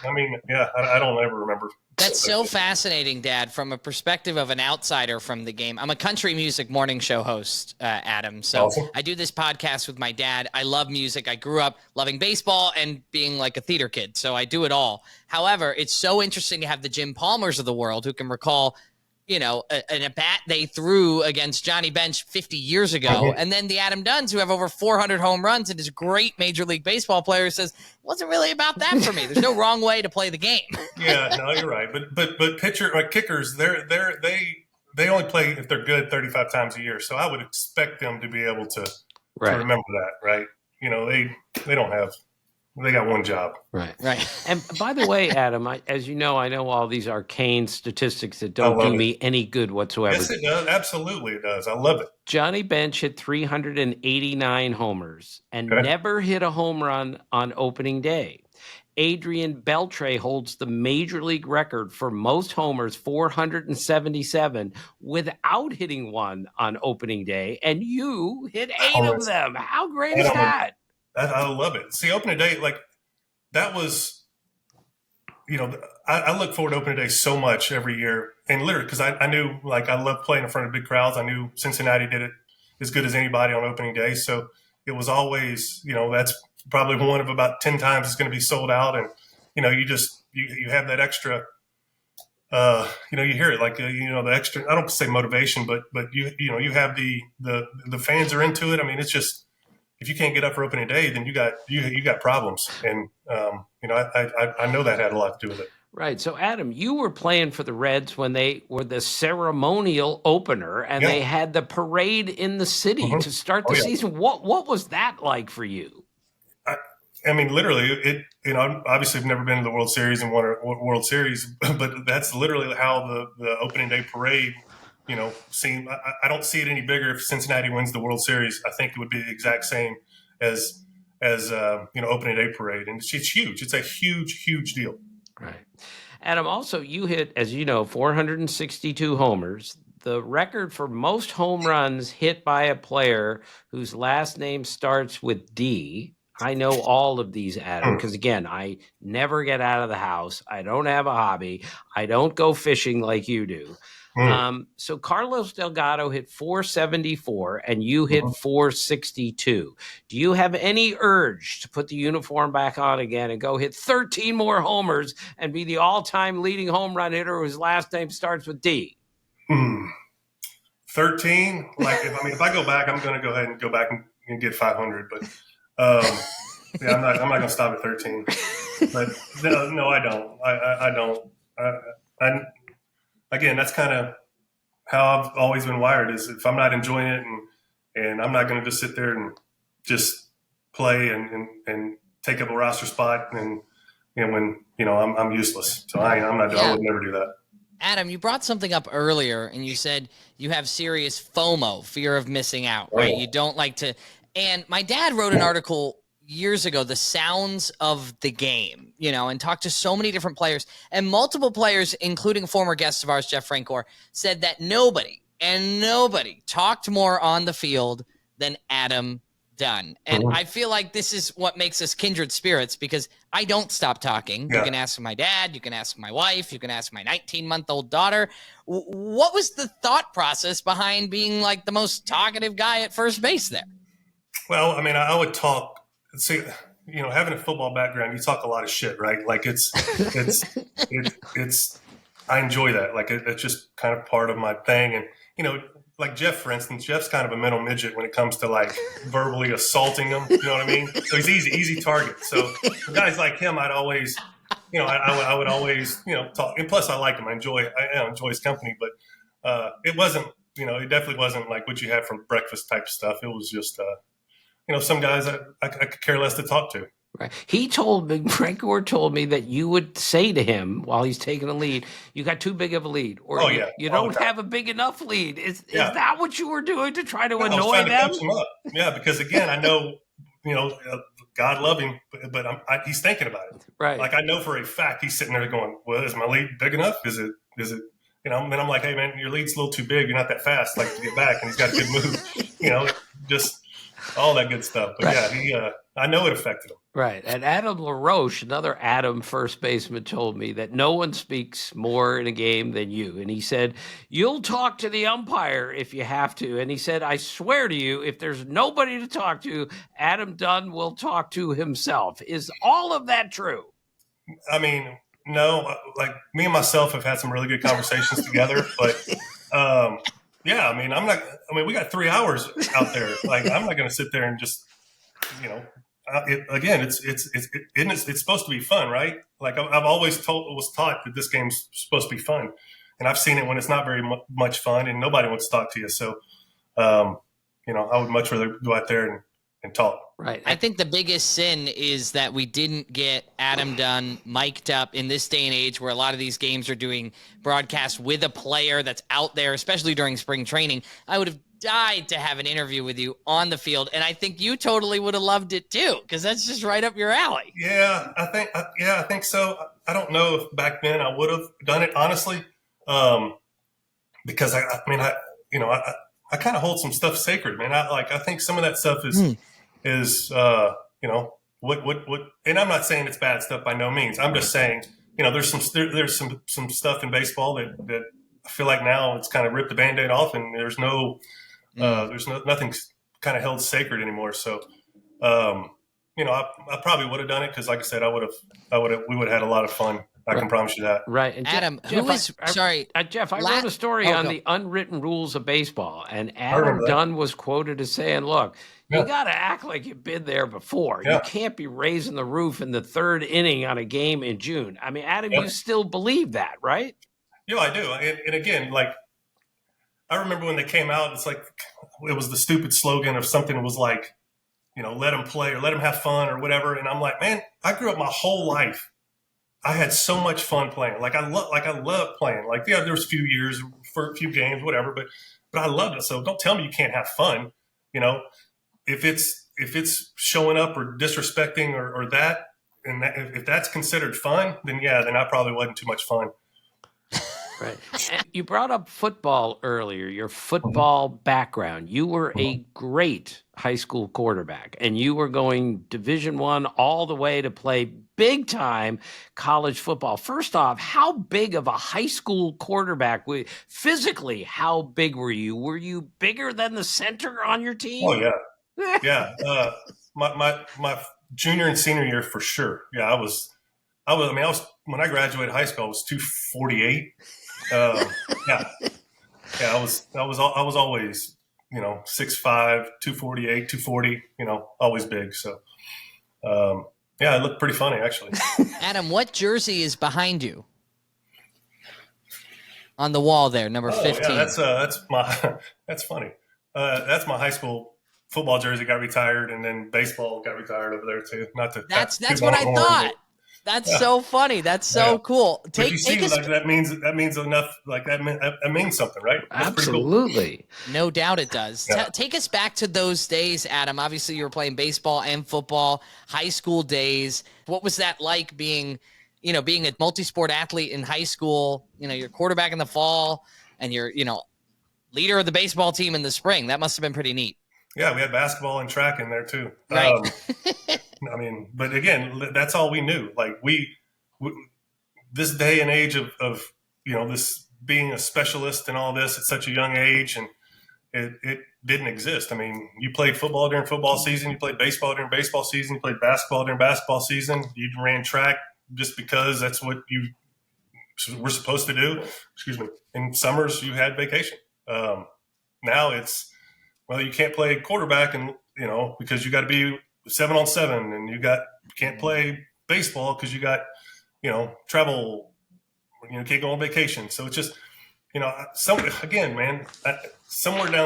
I mean, yeah, I don't ever remember. That's so fascinating, Dad, from a perspective of an outsider from the game. I'm a country music morning show host, Adam. So Awesome. I do this podcast with my dad. I love music. I grew up loving baseball and being like a theater kid. So I do it all. However, it's so interesting to have the Jim Palmers of the world who can recall, an at-bat they threw against Johnny Bench 50 years ago. Mhm. And then the Adam Dunns who have over 400 home runs and is a great Major League Baseball player says, it wasn't really about that for me. There's no wrong way to play the game. Yeah, no, you're right. But pitcher like kickers, they only play if they're good 35 times a year. So I would expect them to be able to remember that, right? They don't have. They got one job. Right. Right. And by the way, Adam, as you know, I know all these arcane statistics that don't do me any good whatsoever. Yes, it does. Absolutely, it does. I love it. Johnny Bench hit 389 homers and never hit a home run on opening day. Adrian Beltre holds the major league record for most homers, 477, without hitting one on opening day, and you hit 8 of them. How great is that? I love it. See, opening day, like that was, I look forward to opening day so much every year. And literally, because I knew, like, I love playing in front of big crowds. I knew Cincinnati did it as good as anybody on opening day. So it was always, that's probably one of about 10 times it's going to be sold out. And, you have that extra, you hear it like, the extra, I don't say motivation, but you have the fans are into it. I mean, it's just, if you can't get up for opening day, then you got problems. And, I know that had a lot to do with it. Right. So, Adam, you were playing for the Reds when they were the ceremonial opener, and they had the parade in the city to start the season. What was that like for you? I mean, literally, obviously I've never been to the World Series and won a World Series, but that's literally how the opening day parade, seemed. I don't see it any bigger if Cincinnati wins the World Series. I think it would be the exact same as opening day parade. And it's huge. It's a huge, huge deal. Right. Adam, also, you hit, as you know, 462 homers. The record for most home runs hit by a player whose last name starts with D. I know all of these, Adam, because, again, I never get out of the house. I don't have a hobby. I don't go fishing like you do. So Carlos Delgado hit 474 and you hit 462. Do you have any urge to put the uniform back on again and go hit 13 more homers and be the all-time leading home run hitter whose last name starts with D? 13? Like, if I go back, I'm going to go ahead and go back and get 500. But yeah, I'm not going to stop at 13. But no, I don't. I don't. Again, that's kind of how I've always been wired, is if I'm not enjoying it and I'm not going to just sit there and just play and take up a roster spot and when I'm useless. So I would never do that. Adam, you brought something up earlier and you said you have serious FOMO, fear of missing out, right? You don't like to, and my dad wrote an article years ago, The Sounds of the Game, and talked to so many different players, and multiple players, including former guests of ours, Jeff Francoeur, said that nobody talked more on the field than Adam Dunn. And I feel like this is what makes us kindred spirits, because I don't stop talking. You can ask my dad, you can ask my wife, you can ask my 19-month-old daughter. What was the thought process behind being like the most talkative guy at first base there? Well, I mean, I would talk. See, having a football background, you talk a lot of shit, right? Like it's I enjoy that. Like it's just kind of part of my thing. And, like Jeff, for instance, Jeff's kind of a mental midget when it comes to like verbally assaulting him. You know what I mean? So he's easy target. So for guys like him, I'd always, I would always, talk. And plus I like him. I enjoy his company, but it wasn't, it definitely wasn't like what you had from breakfast type stuff. It was just, some guys I could care less to talk to. Right. He told me, Francoeur told me that you would say to him while he's taking a lead, "You got too big of a lead, or Oh, yeah. you All the don't time. have a big enough lead." Is Yeah. that what you were doing to try to I was annoy trying to them? coach him up. Yeah, because again, I know, God love him, but he's thinking about it. Right. Like I know for a fact he's sitting there going, "Well, is my lead big enough? Is it? And I'm like, hey man, your lead's a little too big. You're not that fast. Like to get back." And he's got a good move. Just all that good stuff. But yeah, I know it affected him. Right. And Adam LaRoche, another Adam first baseman, told me that no one speaks more in a game than you. And he said, "You'll talk to the umpire if you have to." And he said, "I swear to you, if there's nobody to talk to, Adam Dunn will talk to himself." Is all of that true? I mean, no, like me and myself have had some really good conversations together, but yeah, we got 3 hours out there. Like I'm not going to sit there and just, again, it's supposed to be fun, right? Like I've always was taught that this game's supposed to be fun, and I've seen it when it's not very much fun and nobody wants to talk to you. So, I would much rather go out there and talk. Right. I think the biggest sin is that we didn't get Adam Dunn mic'd up in this day and age where a lot of these games are doing broadcasts with a player that's out there, especially during spring training. I would have died to have an interview with you on the field, and I think you totally would have loved it too, because that's just right up your alley. Yeah, I think so. I don't know if back then I would have done it honestly, because I kind of hold some stuff sacred, man. I think some of that stuff is what, and I'm not saying it's bad stuff by no means. I'm just saying, there's some stuff in baseball that I feel like now it's kind of ripped the Band-Aid off, and there's nothing kind of held sacred anymore. So, I probably would have done it because, like I said, we would have had a lot of fun. I can promise you that. Right. And Adam, Jeff, I wrote a story on the unwritten rules of baseball, and Adam Dunn was quoted as saying, "Look, you got to act like you've been there before. You can't be raising the roof in the third inning on a game in June." I mean, Adam, you still believe that, right? Yeah, I do. And again, like, I remember when they came out, it's like, it was the stupid slogan of something that was like, let them play or let them have fun or whatever. And I'm like, man, I grew up my whole life. I had so much fun playing. Like I love playing. Like, yeah, there was a few years for a few games, whatever, but I loved it. So don't tell me you can't have fun. If it's showing up or disrespecting or that, and if that's considered fun, then I probably wasn't too much fun. Right. And you brought up football earlier, your football background. You were a great high school quarterback, and you were going Division I all the way to play big time college football. First off, how big of a high school quarterback physically, how big were you? Were you bigger than the center on your team? Oh yeah. Yeah. My junior and senior year for sure. Yeah, I was when I graduated high school, I was 248. I was always, 6'5", 248, 240, always big. So, it looked pretty funny actually. Adam, what jersey is behind you on the wall there, number 15? Yeah, that's funny. That's my high school football jersey got retired, and then baseball got retired over there too. That's what I thought. That's so funny. That's so cool. Take us, like, that means enough. Like that means something, right? That's absolutely. Cool. No doubt it does. Yeah. Take us back to those days, Adam. Obviously, you were playing baseball and football, high school days. What was that like being a multi-sport athlete in high school? You're quarterback in the fall, and you're leader of the baseball team in the spring. That must have been pretty neat. Yeah, we had basketball and track in there too. Right. But again, that's all we knew. Like we this day and age of this being a specialist and all this at such a young age, and it didn't exist. I mean, you played football during football season, you played baseball during baseball season, you played basketball during basketball season, you ran track just because that's what you were supposed to do. Excuse me. In summers, you had vacation. Now it's, well, you can't play quarterback and because you got to be 7-on-7, and you can't play baseball because you got travel, can't go on vacation. So it's just somewhere down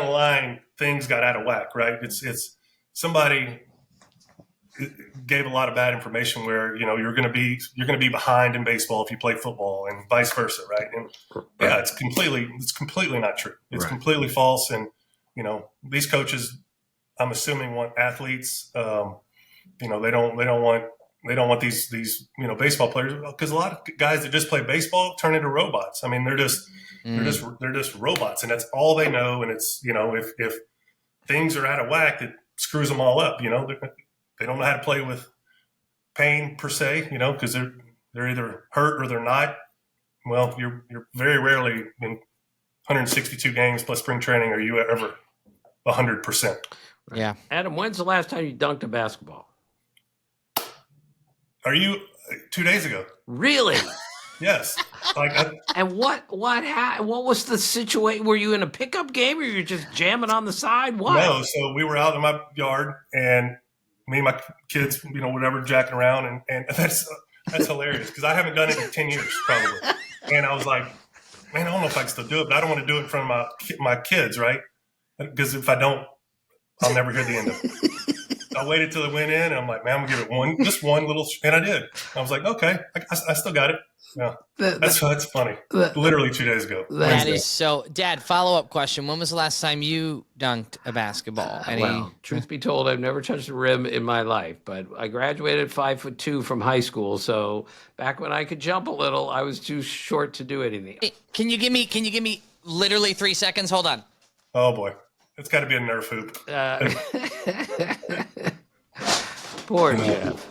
the line things got out of whack, right? It's somebody gave a lot of bad information where, you're going to be behind in baseball if you play football and vice versa. Right. And yeah, it's completely not true. It's completely false. And, these coaches, I'm assuming, want athletes. They don't want these baseball players, because a lot of guys that just play baseball turn into robots. I mean, they're just robots, and that's all they know. And it's, if things are out of whack, it screws them all up. They don't know how to play with pain per se, because they're either hurt or they're not. Well, you're very rarely in 162 games plus spring training are you ever 100%. Yeah. Adam, when's the last time you dunked a basketball? Are you 2 days ago? Really? Yes. And what was the situation? Were you in a pickup game, or you were just jamming on the side? What? No. So we were out in my yard, and me and my kids, whatever, jacking around, and that's hilarious, because I haven't done it in 10 years probably. And I was like, man, I don't know if I can still do it, but I don't want to do it in front of my kids, right? Because if I don't, I'll never hear the end of it. I waited till it went in, and I'm like, man, I'm gonna give it just one little, and I did. I was like, okay, I still got it. Yeah, that's funny. Literally 2 days ago. That is so. Dad, follow-up question: when was the last time you dunked a basketball? Well, truth be told, I've never touched a rim in my life, but I graduated 5'2" from high school. So back when I could jump a little, I was too short to do anything. Hey, can you give me literally 3 seconds? Hold on. Oh boy, it's got to be a Nerf hoop. Poor Jeff.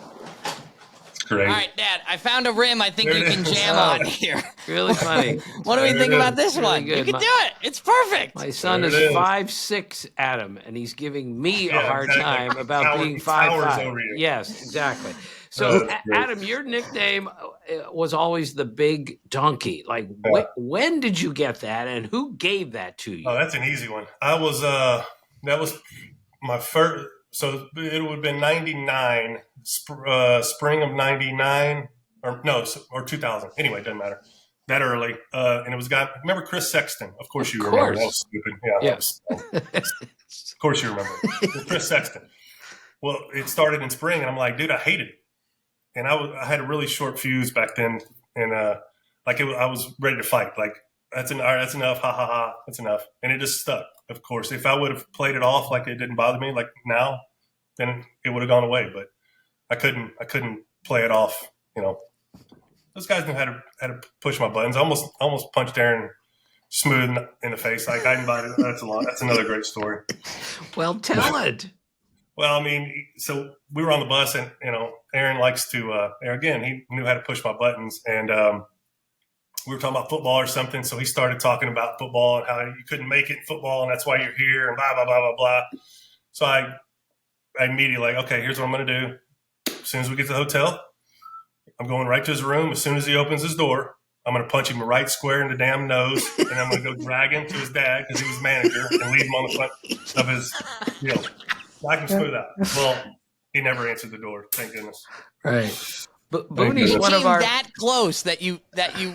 Great. All right, Dad, I found a rim I think you can jam on here. Really funny. What do we think about this Really one? good. You can do it. It's perfect. My son is 5'6", Adam, and he's giving me a hard time about being 5'5". Yes, exactly. So, Adam, your nickname was always the Big Donkey. Like, when did you get that, and who gave that to you? Oh, that's an easy one. That was my first. So it would have been 99, spring of 99, or 2000. Anyway, it doesn't matter. That early. And it was a guy, remember Chris Sexton? Of course you remember. That was stupid. Yeah. Yes. Of course you remember. Chris Sexton. Well, it started in spring, and I'm like, dude, I hated it. And I had a really short fuse back then. And I was ready to fight. Like, all right, that's enough. Ha, ha, ha. That's enough. And it just stuck. Of course, if I would have played it off like it didn't bother me, like now, then it would have gone away. But I couldn't play it off. Those guys knew how to push my buttons. I almost punched Aaron smooth in the face. Like, I didn't buy it. That's another great story. Well, tell it. Well, I mean, so we were on the bus, and Aaron likes to. Again, he knew how to push my buttons, and we were talking about football or something. So he started talking about football and how you couldn't make it in football, and that's why you're here, and blah blah blah blah blah. So I immediately okay, here's what I'm going to do. As soon as we get to the hotel, I'm going right to his room. As soon as he opens his door, I'm going to punch him right square in the damn nose, and I'm going to go drag him to his dad because he was manager, and leave him on the front of his, knock him smooth out. Well, he never answered the door. Thank goodness. Right. But Booney's one of our that close that you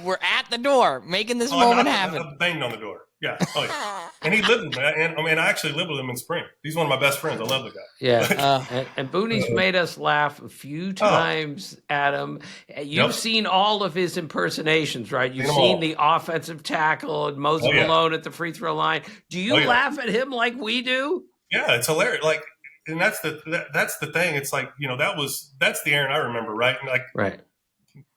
were at the door making this moment happen. I banged on the door. Yeah. Oh yeah. And he lived with me. And I actually lived with him in spring. He's one of my best friends. I love the guy. Yeah. And Booney's made us laugh a few times, Adam. You've seen all of his impersonations, right? You've seen the offensive tackle and Moses Malone at the free throw line. Do you laugh at him like we do? Yeah, it's hilarious. Like, and that's the thing. It's like, that's the Aaron I remember, right? And right.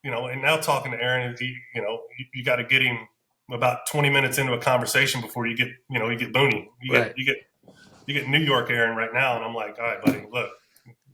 And now talking to Aaron, you got to get him about 20 minutes into a conversation before you get Booney. You get New York Aaron right now, and I'm like, all right, buddy, look,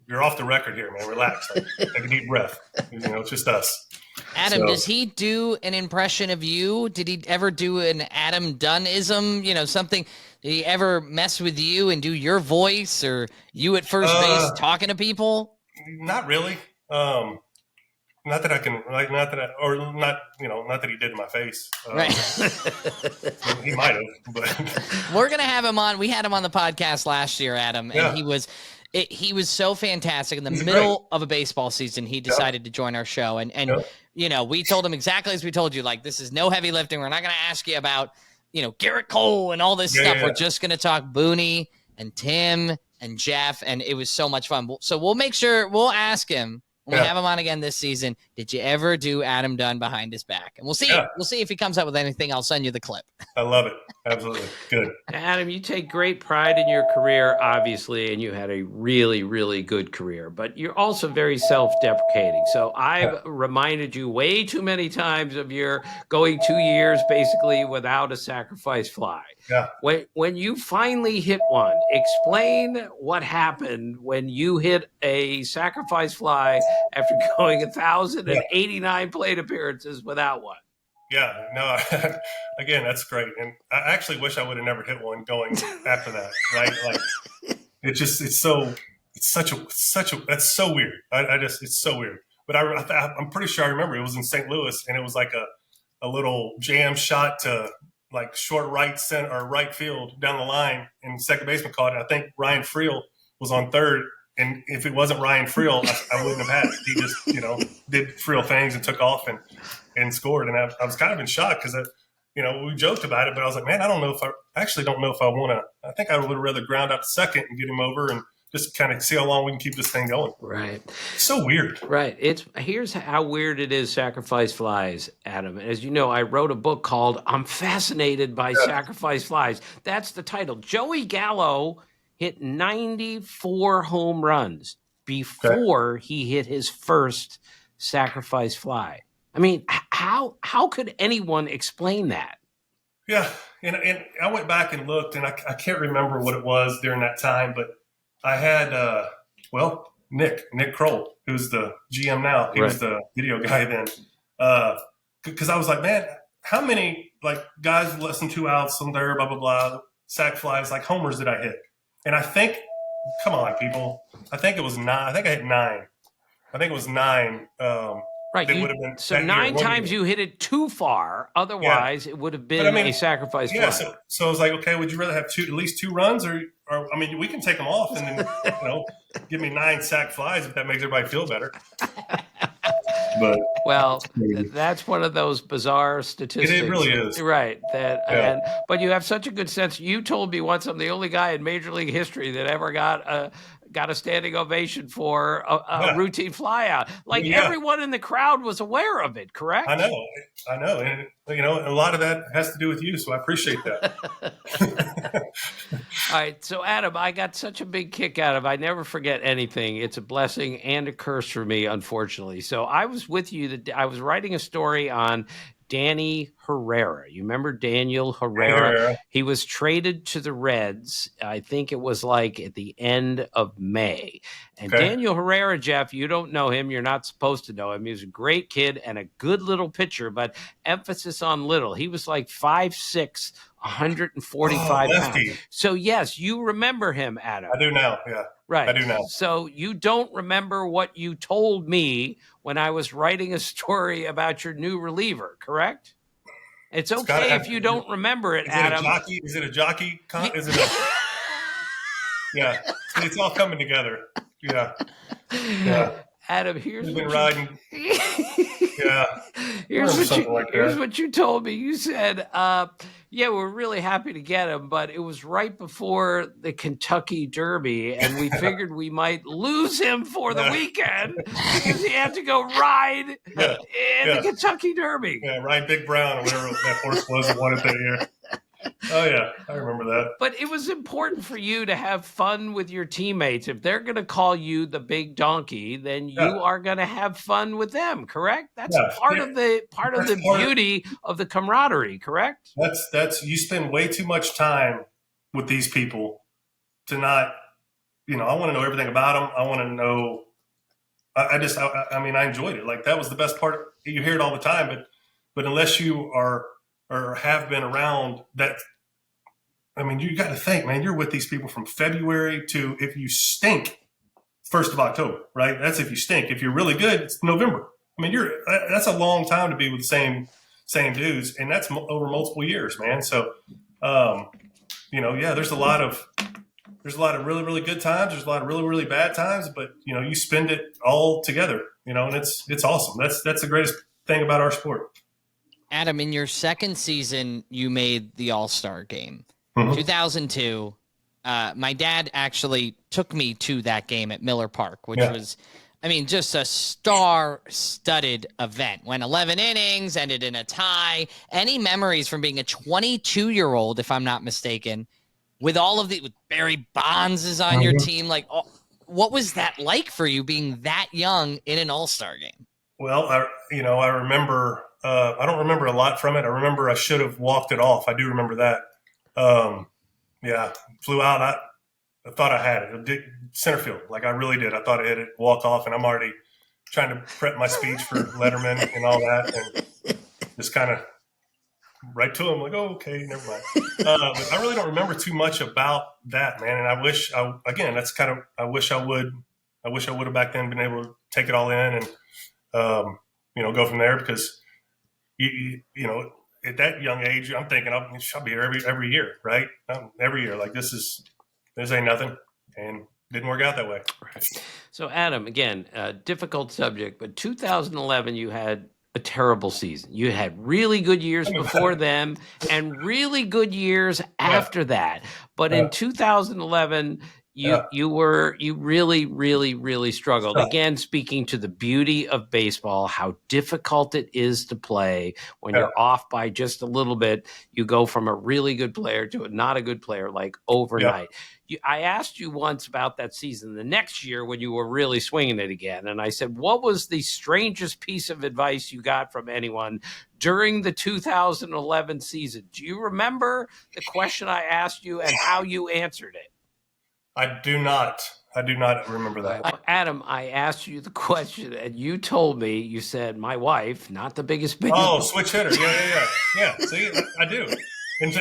you're off the record here, man. Relax, take a deep breath. It's just us. Adam, does he do an impression of you? Did he ever do an Adam Dunn-ism? Something? Did he ever mess with you and do your voice, or you at first base talking to people? Not really. Not that I can, not that he did in my face. Right. He might have, but we're gonna have him on. We had him on the podcast last year, Adam, and he was so fantastic. In the middle of a baseball season, he decided to join our show, and we told him exactly as we told you, like, this is no heavy lifting. We're not gonna ask you about Garrett Cole and all this stuff. We're just gonna talk Booney and Tim and Jeff, and it was so much fun. So we'll make sure we'll ask him when we have him on again this season. Did you ever do Adam Dunn behind his back? And we'll see. Yeah. We'll see if he comes up with anything. I'll send you the clip. I love it. Absolutely. Good. Adam, you take great pride in your career, obviously, and you had a really, really good career, but you're also very self-deprecating. So I've reminded you way too many times of your going 2 years basically without a sacrifice fly. Yeah. When you finally hit one, explain what happened when you hit a sacrifice fly after going 1,089 plate appearances without one. Yeah, no, again, that's great. And I actually wish I would have never hit one going after that, right? Like, that's so weird. It's so weird. But I'm pretty sure I remember it was in St. Louis, and it was like a little jam shot to like short right center or right field down the line, and second baseman caught it. I think Ryan Friel was on third. And if it wasn't Ryan Friel, I wouldn't have had it. He just, did Friel things and took off and scored. And I was kind of in shock because, we joked about it, but I was like, man, I actually don't know if I want to. I think I would rather ground out to second and get him over and just kind of see how long we can keep this thing going. Right. It's so weird. Right. Here's how weird it is, sacrifice flies, Adam. As you know, I wrote a book called I'm Fascinated by Sacrifice Flies. That's the title. Joey Gallo hit 94 home runs before he hit his first sacrifice fly. I mean, how could anyone explain that? Yeah, and I went back and looked, and I can't remember what it was during that time, but I had, Nick Kroll, who's the GM now. He was the video guy then. Because I was like, man, how many guys less than 2 outs, some there, blah, blah, blah, sac flies, homers did I hit? And I think, come on, people. I think it was 9. I think I hit 9. I think it was 9. Right. So 9 times you hit it too far. Otherwise, it would have been a sacrifice fly. So I was like, okay, would you rather have at least 2 runs? Or we can take them off and then, give me 9 sac flies if that makes everybody feel better. But that's one of those bizarre statistics. It really is. Right. But you have such a good sense. You told me once I'm the only guy in Major League history that ever got a standing ovation for a routine fly out. Everyone in the crowd was aware of it, correct? I know. And, a lot of that has to do with you, so I appreciate that. All right. So, Adam, I got such a big kick out of it. I never forget anything. It's a blessing and a curse for me, unfortunately. So I was with you. I was writing a story on Danny Herrera. You remember Daniel Herrera? He was traded to the Reds. I think it was at the end of May. And Daniel Herrera, Jeff, you don't know him. You're not supposed to know him. He was a great kid and a good little pitcher, but emphasis on little. He was 5'6", 145 pounds. So, yes, you remember him, Adam. I do now, yeah. Right. I do now. So you don't remember what you told me when I was writing a story about your new reliever, correct? It's okay if you don't remember it, Adam. Is it a jockey? Yeah. It's all coming together. Yeah. Adam, here's what riding. Here's what you told me. You said, we're really happy to get him, but it was right before the Kentucky Derby, and we figured we might lose him for the weekend because he had to go ride in the Kentucky Derby. Yeah, ride Big Brown or whatever that horse was that won it that year. Oh, yeah. I remember that. But it was important for you to have fun with your teammates. If they're going to call you the big donkey, then you are going to have fun with them, correct? That's part of the beauty of the camaraderie, correct? That's you spend way too much time with these people to not, I want to know everything about them. I want to know. I enjoyed it. That was the best part. You hear it all the time, but unless you are or have been around that, you got to think, man, you're with these people from February to, if you stink, 1st of October, right? That's if you stink. If you're really good, it's November. That's a long time to be with the same dudes, and that's over multiple years, man. So, there's a lot of really, really good times. There's a lot of really, really bad times, but you spend it all together, and it's awesome. That's the greatest thing about our sport. Adam, in your second season, you made the All-Star game. 2002. my dad actually took me to that game at Miller Park, which was, I mean, just a star-studded event. Went 11 innings, ended in a tie. Any memories from being a 22-year-old, if I'm not mistaken, with all of with Barry Bonds is on your team? Like, what was that like for you being that young in an All-Star game? Well, I remember. I don't remember a lot from it. I remember I should have walked it off. I do remember that. Flew out. I thought I had it. I did center field. Like I really did. I thought I hit it, walk off, and I'm already trying to prep my speech for Letterman and all that, and just kind of right to him, like, oh, okay, never mind. But I really don't remember too much about that, man. And I wish I wish I would have back then been able to take it all in and go from there, because you know at that young age, I'm thinking I'll be here every year, right? Every year, like this ain't nothing, and didn't work out that way. Right. So Adam, again, difficult subject, but 2011, you had a terrible season. You had really good years before them and really good years after that. But in 2011, you really struggled. Again, speaking to the beauty of baseball, how difficult it is to play when you're off by just a little bit. You go from a really good player to a not a good player like overnight. I asked you once about that season the next year when you were really swinging it again. And I said, what was the strangest piece of advice you got from anyone during the 2011 season? Do you remember the question I asked you and how you answered it? I do not remember that. Adam, I asked you the question and you told me, you said, my wife, not the biggest baby. Oh, switch hitter. Yeah. See, I do. And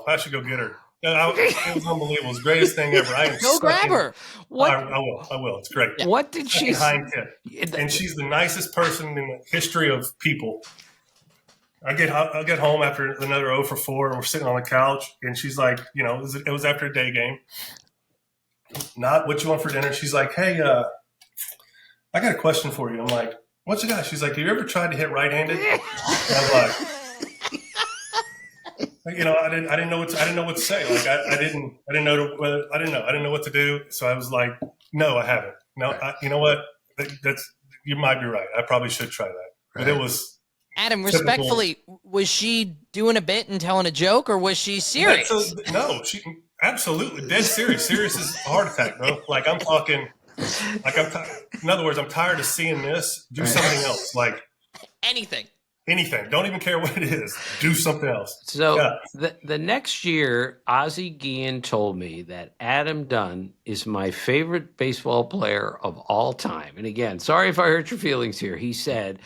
I should go get her. It was unbelievable. It was the greatest thing ever. Go grab her. What? I will. It's great. Yeah. What did she say? And she's the nicest person in the history of people. I get home after another 0 for 4, and we're sitting on the couch, and she's like, it was after a day game. Not what you want for dinner. She's like, hey, I got a question for you. I'm like, what you got? She's like, have you ever tried to hit right-handed? And I'm like, I didn't know what to say. Like I didn't know what to do. So I was like, no, I haven't. No, you know what? You might be right. I probably should try that. But it was. Adam, respectfully, was she doing a bit and telling a joke, or was she serious? No, she absolutely dead serious. Serious as a heart attack, bro. Like I'm talking. Like in other words, I'm tired of seeing this. Do something else. Like anything. Don't even care what it is. Do something else. So the next year, Ozzie Guillen told me that Adam Dunn is my favorite baseball player of all time. And again, sorry if I hurt your feelings here. He said,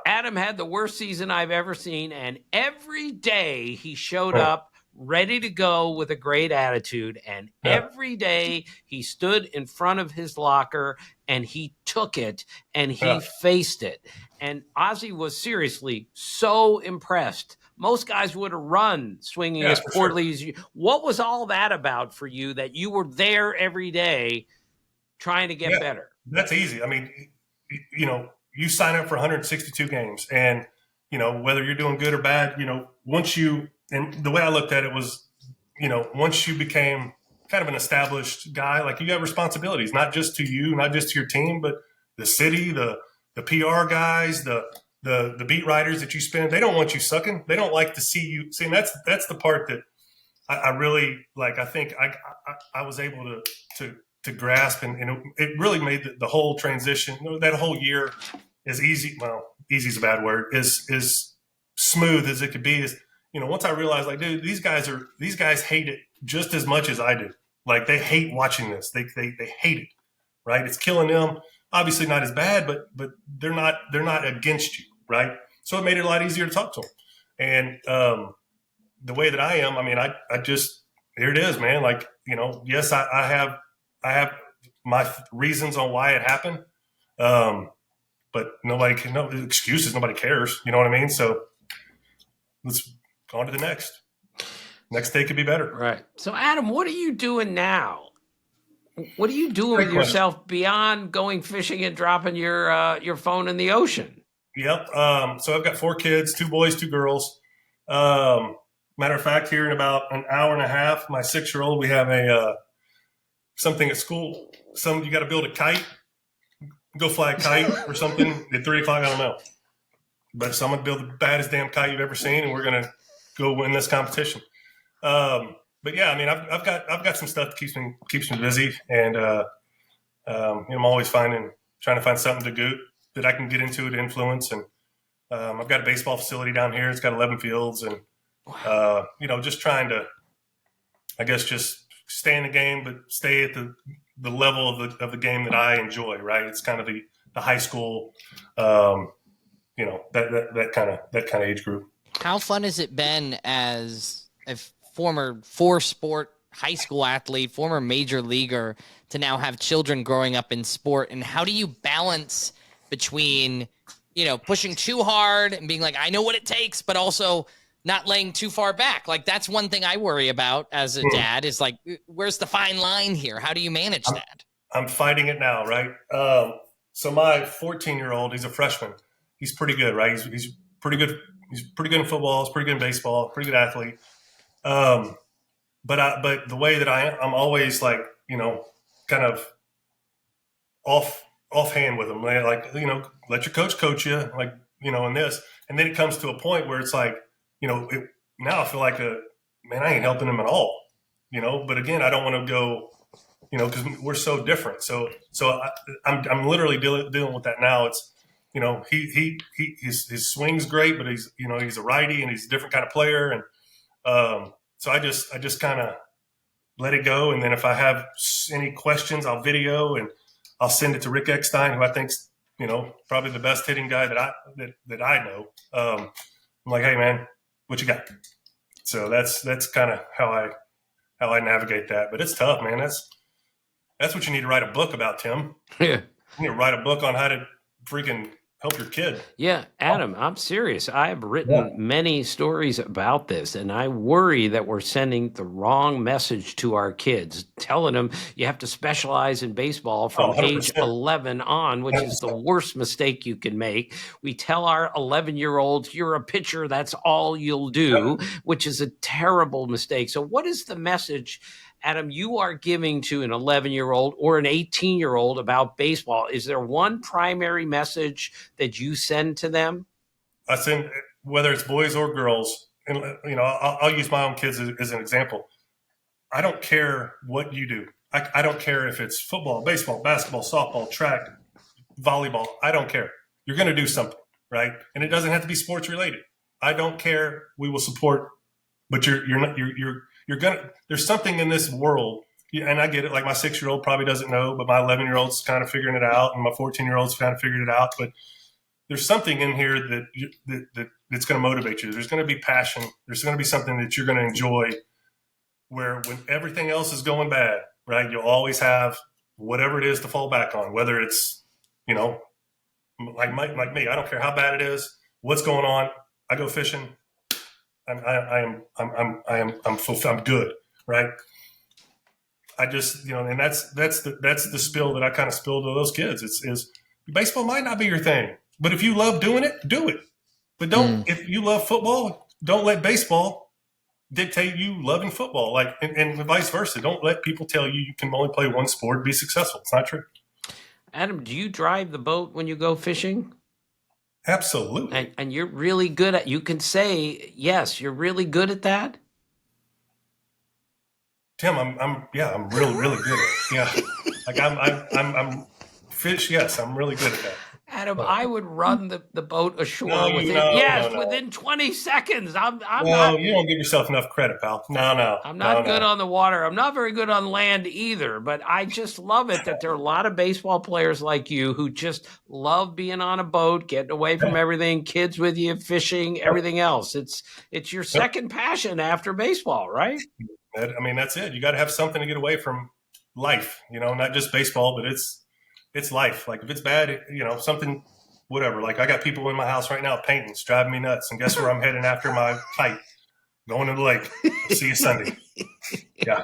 Adam had the worst season I've ever seen. And every day he showed up ready to go with a great attitude. And every day he stood in front of his locker and he took it and he faced it. And Ozzie was seriously so impressed. Most guys would have run swinging as poorly as you. What was all that about for you that you were there every day trying to get better? That's easy. I mean, you sign up for 162 games and, whether you're doing good or bad, and the way I looked at it was, once you became kind of an established guy, like you have responsibilities, not just to you, not just to your team, but the city, the PR guys, the beat writers that you spend, they don't want you sucking. They don't like to see you. See, and that's the part that I really like. I think I was able to grasp, and it really made the whole transition, that whole year as easy. Well, easy is a bad word. Is smooth as it could be. Is once I realized, like, dude, these guys hate it just as much as I do. Like they hate watching this. They hate it. Right? It's killing them. Obviously not as bad, but they're not against you, right? So it made it a lot easier to talk to them. And the way that I am, I mean, I just, here it is, man. Like, yes, I have my reasons on why it happened, but no excuses. Nobody cares. You know what I mean? So let's go on to the next. Next day could be better. Right. So Adam, what are you doing now? What are you doing with yourself beyond going fishing and dropping your phone in the ocean? Yep. So I've got 4 kids, 2 boys, 2 girls. Matter of fact, here in about an hour and a half, my 6-year-old, we have something at school. You got to build a kite, go fly a kite or something at 3:00. I don't know, but someone build the baddest damn kite you've ever seen, and we're gonna go win this competition. But yeah, I mean, I've got some stuff that keeps me busy, and I'm always trying to find something to do that I can get into to influence. And I've got a baseball facility down here. It's got 11 fields, and just trying to, I guess, just stay in the game, but stay at the level of the game that I enjoy. Right? It's kind of the high school, that kind of age group. How fun has it been as a former four-sport high school athlete, former major leaguer, to now have children growing up in sport? And how do you balance between, pushing too hard and being like, I know what it takes, but also not laying too far back? Like, that's one thing I worry about as a dad, is like, where's the fine line here? How do you manage that? I'm fighting it now, right? So my 14-year-old, he's a freshman. He's pretty good, right? He's pretty good. He's pretty good in football. He's pretty good in baseball. Pretty good athlete. But the way that I'm always like, kind of offhand with him, like, let your coach you, like, in this. And then it comes to a point where it's like, now I feel like I ain't helping him at all, but again, I don't want to go, because we're so different. So I'm literally dealing with that now. It's, his swing's great, but he's a righty and he's a different kind of player. And, so I just kind of let it go. And then if I have any questions, I'll video and I'll send it to Rick Eckstein, who I think's, probably the best hitting guy that I know. I'm like, hey man, what you got? So that's kind of how I navigate that. But it's tough, man. That's what you need to write a book about, Tim. Yeah. You need to write a book on how to freaking help your kid. Yeah, Adam, I'm serious. I have written many stories about this, and I worry that we're sending the wrong message to our kids, telling them you have to specialize in baseball from 100%. age 11 on, which is the worst mistake you can make. We tell our 11-year-olds, you're a pitcher, that's all you'll do, which is a terrible mistake. So what is the message, Adam, you are giving to an 11-year-old or an 18-year-old about baseball? Is there one primary message that you send to them? I send, whether it's boys or girls, and I'll use my own kids as an example. I don't care what you do. I don't care if it's football, baseball, basketball, softball, track, volleyball. I don't care. You're going to do something, right? And it doesn't have to be sports related. I don't care. We will support, but you're gonna. There's something in this world, and I get it. Like my 6-year-old probably doesn't know, but my 11-year-old's kind of figuring it out, and my 14-year-old's kind of figured it out. But there's something in here that's going to motivate you. There's going to be passion. There's going to be something that you're going to enjoy. Where when everything else is going bad, right, you'll always have whatever it is to fall back on. Whether it's like me, I don't care how bad it is, what's going on. I go fishing. I'm good, right? I just, and that's the spill that I kind of spilled to those kids. Is baseball might not be your thing, but if you love doing it, do it. But don't, if you love football, don't let baseball dictate you loving football. Like, and vice versa. Don't let people tell you can only play one sport and be successful. It's not true. Adam, do you drive the boat when you go fishing? Absolutely. And you're really good at, you can say, yes, you're really good at that? Tim, I'm really, really good at it. Yeah. Like I'm fish. Yes, I'm really good at that. Adam, I would run the boat ashore within 20 seconds. I'm not. You don't give yourself enough credit, pal. No. I'm not good on the water. I'm not very good on land either, but I just love it that there are a lot of baseball players like you who just love being on a boat, getting away from everything, kids with you, fishing, everything else. It's your second passion after baseball, right? I mean, that's it. You got to have something to get away from life, not just baseball, but it's life. Like if it's bad, something, whatever. Like I got people in my house right now painting, it's driving me nuts. And guess where I'm heading after my kite? Going to the lake. See you Sunday. Yeah.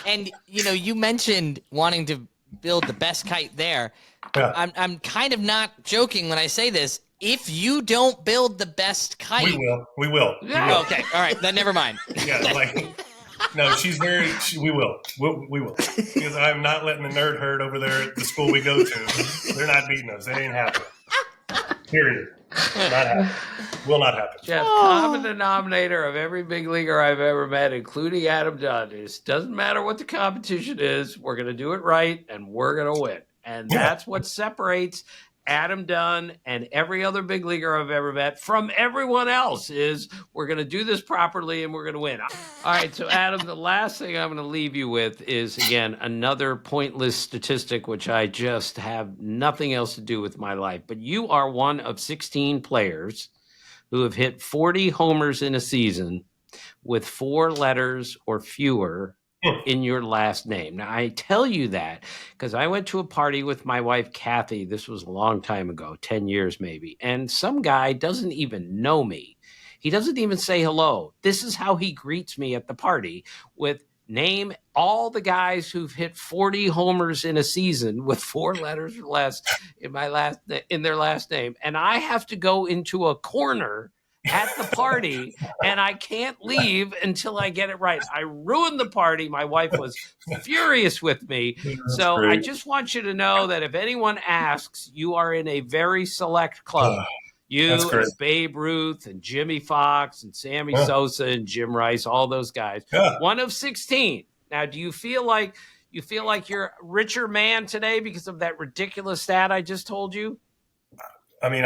And you mentioned wanting to build the best kite there. Yeah. I'm kind of not joking when I say this. If you don't build the best kite, We will. We will. Yeah. Okay, all right, then never mind. Yeah, no, she's very. We will. We will. Because I'm not letting the nerd herd over there at the school we go to. They're not beating us. It ain't happening. Period. Not happening. Will not happen. Jeff, common denominator of every big leaguer I've ever met, including Adam Dunn, is doesn't matter what the competition is, we're going to do it right, and we're going to win. And that's what separates Adam Dunn and every other big leaguer I've ever met from everyone else is we're going to do this properly and we're going to win. All right, so Adam, the last thing I'm going to leave you with is, again, another pointless statistic, which I just have nothing else to do with my life. But you are one of 16 players who have hit 40 homers in a season with 4 letters or fewer in your last name. Now, I tell you that because I went to a party with my wife, Kathy. This was a long time ago, 10 years maybe. And some guy doesn't even know me. He doesn't even say hello. This is how he greets me at the party with name all the guys who've hit 40 homers in a season with 4 letters or less in their last name. And I have to go into a corner at the party, and I can't leave until I get it right. I ruined the party. My wife was furious with me. So I just want you to know that if anyone asks, you are in a very select club. You and Babe Ruth and Jimmy Fox and Sammy Sosa and Jim Rice, all those guys. One of 16. Now, do you feel like you're a richer man today because of that ridiculous stat I just told you? I mean,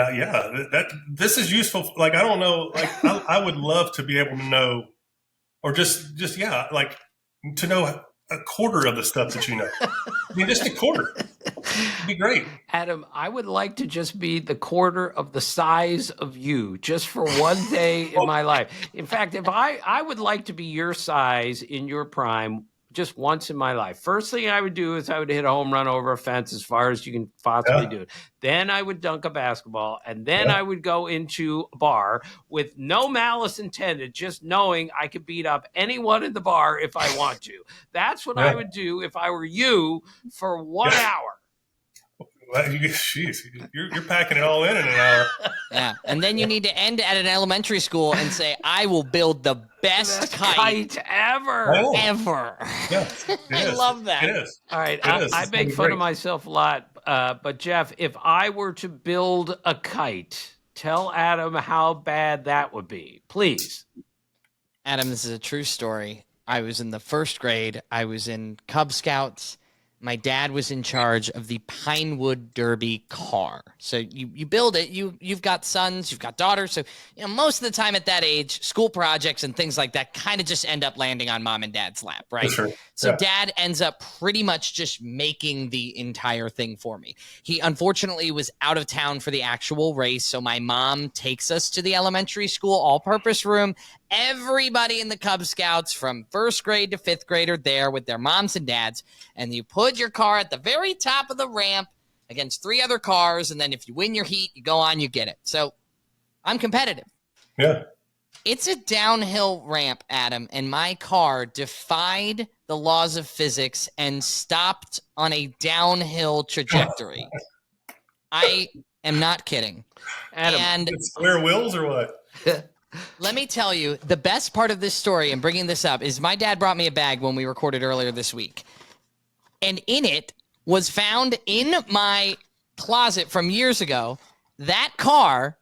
this is useful. Like, I don't know. Like, I would love to be able to know, or just to know a quarter of the stuff that you know. I mean, just a quarter. It'd be great. Adam, I would like to just be the quarter of the size of you just for one day in my life. In fact, if I would like to be your size in your prime just once in my life. First thing I would do is I would hit a home run over a fence as far as you can possibly do it. Then I would dunk a basketball, and then I would go into a bar with no malice intended, just knowing I could beat up anyone in the bar if I want to. That's what I would do if I were you for 1 hour. Well, you're packing it all in an hour. Yeah, and then you need to end at an elementary school and say, "I will build the best kite ever." Ever. Yeah, I love that. It is. All right, I make fun of myself a lot, but Jeff, if I were to build a kite, tell Adam how bad that would be, please. Adam, this is a true story. I was in the 1st grade. I was in Cub Scouts. My dad was in charge of the Pinewood Derby car. So you build it. You've got sons, you've got daughters. So most of the time at that age, school projects and things like that kind of just end up landing on mom and dad's lap, right? Sure. So dad ends up pretty much just making the entire thing for me. He unfortunately was out of town for the actual race. So my mom takes us to the elementary school all-purpose room. Everybody in the Cub Scouts from 1st grade to 5th grade are there with their moms and dads. And you put your car at the very top of the ramp against 3 other cars. And then if you win your heat, you go on, you get it. So I'm competitive. Yeah. It's a downhill ramp, Adam, and my car defied the laws of physics and stopped on a downhill trajectory. I am not kidding. Adam, and it's square wheels or what? Let me tell you, the best part of this story and bringing this up is my dad brought me a bag when we recorded earlier this week. And in it was found in my closet from years ago, that car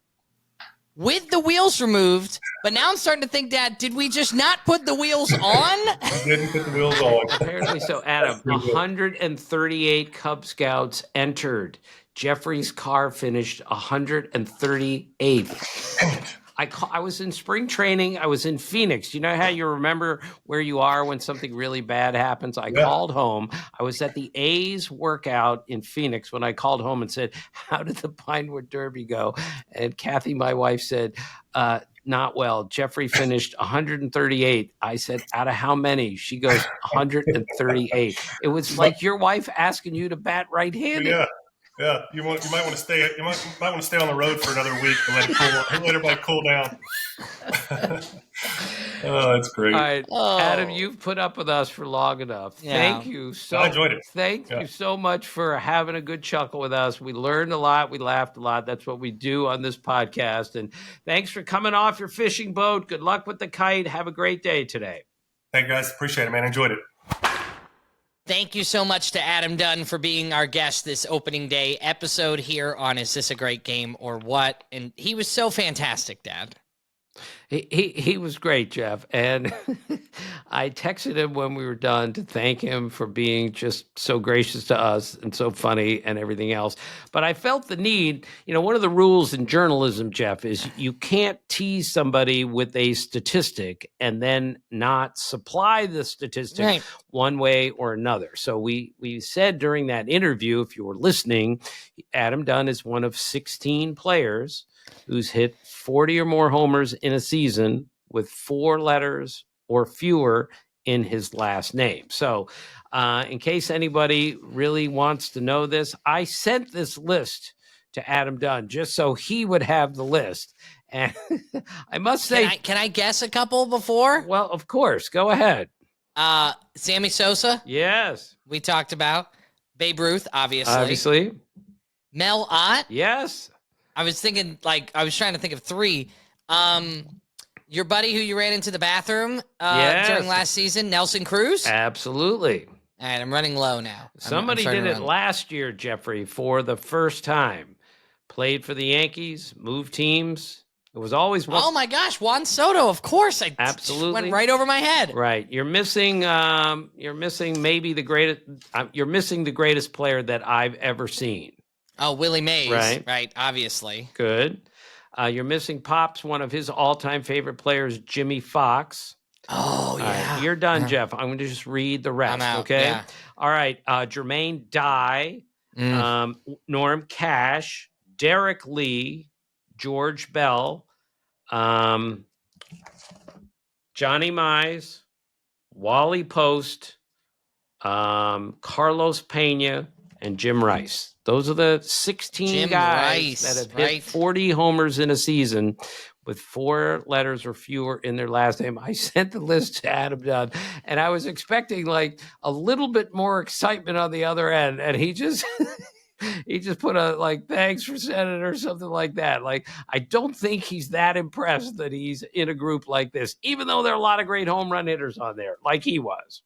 with the wheels removed. But now I'm starting to think, Dad, did we just not put the wheels on? We didn't put the wheels on. Apparently so, Adam. 138 Cub Scouts entered. Jeffrey's car finished 138th. I was in spring training. I was in Phoenix. You know how you remember where you are when something really bad happens? I called home. I was at the A's workout in Phoenix when I called home and said, how did the Pinewood Derby go? And Kathy, my wife, said, not well. Jeffrey finished 138. I said, out of how many? She goes, 138. It was like your wife asking you to bat right-handed. Yeah. Yeah, you might want to stay. You might want to stay on the road for another week and let everybody cool down. Oh, that's great. All right, Oh. Adam, you've put up with us for long enough. Yeah. Thank you I enjoyed it. Thank Yeah. you so much for having a good chuckle with us. We learned a lot. We laughed a lot. That's what we do on this podcast. And thanks for coming off your fishing boat. Good luck with the kite. Have a great day today. Thank you, guys. Appreciate it, man. Enjoyed it. Thank you so much to Adam Dunn for being our guest this opening day episode here on Is This a Great Game or What? And he was so fantastic, Dad. He was great, Jeff. And I texted him when we were done to thank him for being just so gracious to us and so funny and everything else. But I felt the need, one of the rules in journalism, Jeff, is you can't tease somebody with a statistic and then not supply the statistic one way or another. So we said during that interview, if you were listening, Adam Dunn is one of 16 players who's hit 40 or more homers in a season with 4 letters or fewer in his last name. So in case anybody really wants to know this, I sent this list to Adam Dunn just so he would have the list. And I must say... Can I guess a couple before? Well, of course. Go ahead. Sammy Sosa. Yes. We talked about. Babe Ruth, obviously. Obviously. Mel Ott. Yes. I was thinking, I was trying to think of 3. Your buddy who you ran into the bathroom during last season, Nelson Cruz? Absolutely. All right, I'm running low now. Somebody did it last year, Jeffrey, for the first time. Played for the Yankees, moved teams. It was always one. Oh my gosh, Juan Soto, of course. I absolutely went right over my head. Right. You're missing maybe the greatest you're missing the greatest player that I've ever seen. Oh, Willie Mays. Right, obviously. Good. You're missing Pops, one of his all-time favorite players, Jimmy Fox. Oh, yeah. Right, you're done, Jeff. I'm going to just read the rest, I'm out, okay? yeah. All right. Jermaine Dye, Norm Cash, Derek Lee, George Bell, Johnny Mize, Wally Post, Carlos Pena, and Jim Rice. Those are the 16 guys that have hit 40 homers in a season with 4 letters or fewer in their last name. I sent the list to Adam Dunn, and I was expecting a little bit more excitement on the other end, and he just he just put a thanks for sending it or something like that. I don't think he's that impressed that he's in a group like this, even though there are a lot of great home run hitters on there, like he was.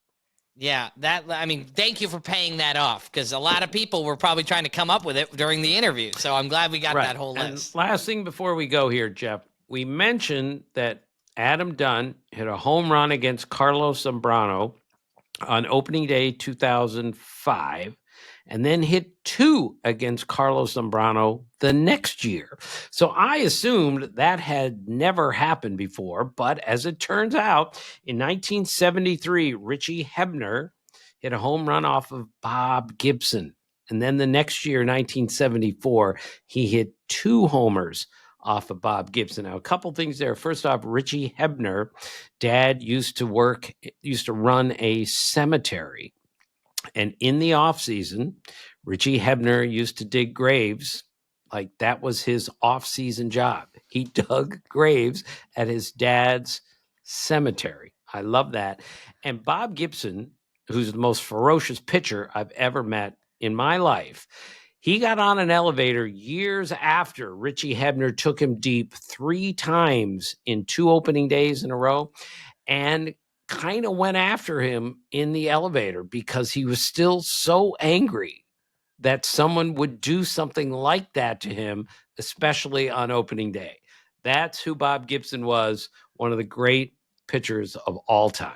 Yeah, thank you for paying that off, because a lot of people were probably trying to come up with it during the interview. So I'm glad we got that whole list. And last thing before we go here, Jeff, we mentioned that Adam Dunn hit a home run against Carlos Zambrano on opening day 2005, and then hit 2 against Carlos Zambrano the next year. So I assumed that had never happened before, but as it turns out, in 1973, Richie Hebner hit a home run off of Bob Gibson. And then the next year, 1974, he hit 2 homers off of Bob Gibson. Now, a couple things there. First off, Richie Hebner, Dad used to run a cemetery. And in the off season, Richie Hebner used to dig graves. That was his off-season job. He dug graves at his dad's cemetery. I love that. And Bob Gibson, who's the most ferocious pitcher I've ever met in my life, he got on an elevator years after Richie Hebner took him deep 3 times in 2 opening days in a row, and kind of went after him in the elevator because he was still so angry that someone would do something like that to him, especially on opening day. That's who Bob Gibson was, one of the great pitchers of all time.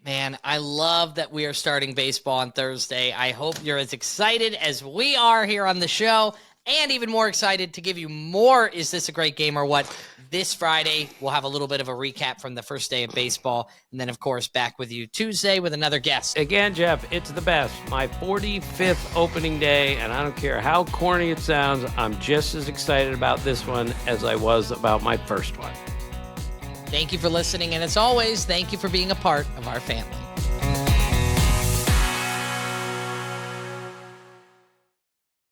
Man, I love that we are starting baseball on Thursday. I hope you're as excited as we are here on the show, and even more excited to give you more Is This a Great Game or What? This Friday, we'll have a little bit of a recap from the first day of baseball, and then, of course, back with you Tuesday with another guest. Again, Jeff, it's the best. My 45th opening day, and I don't care how corny it sounds, I'm just as excited about this one as I was about my first one. Thank you for listening, and as always, thank you for being a part of our family.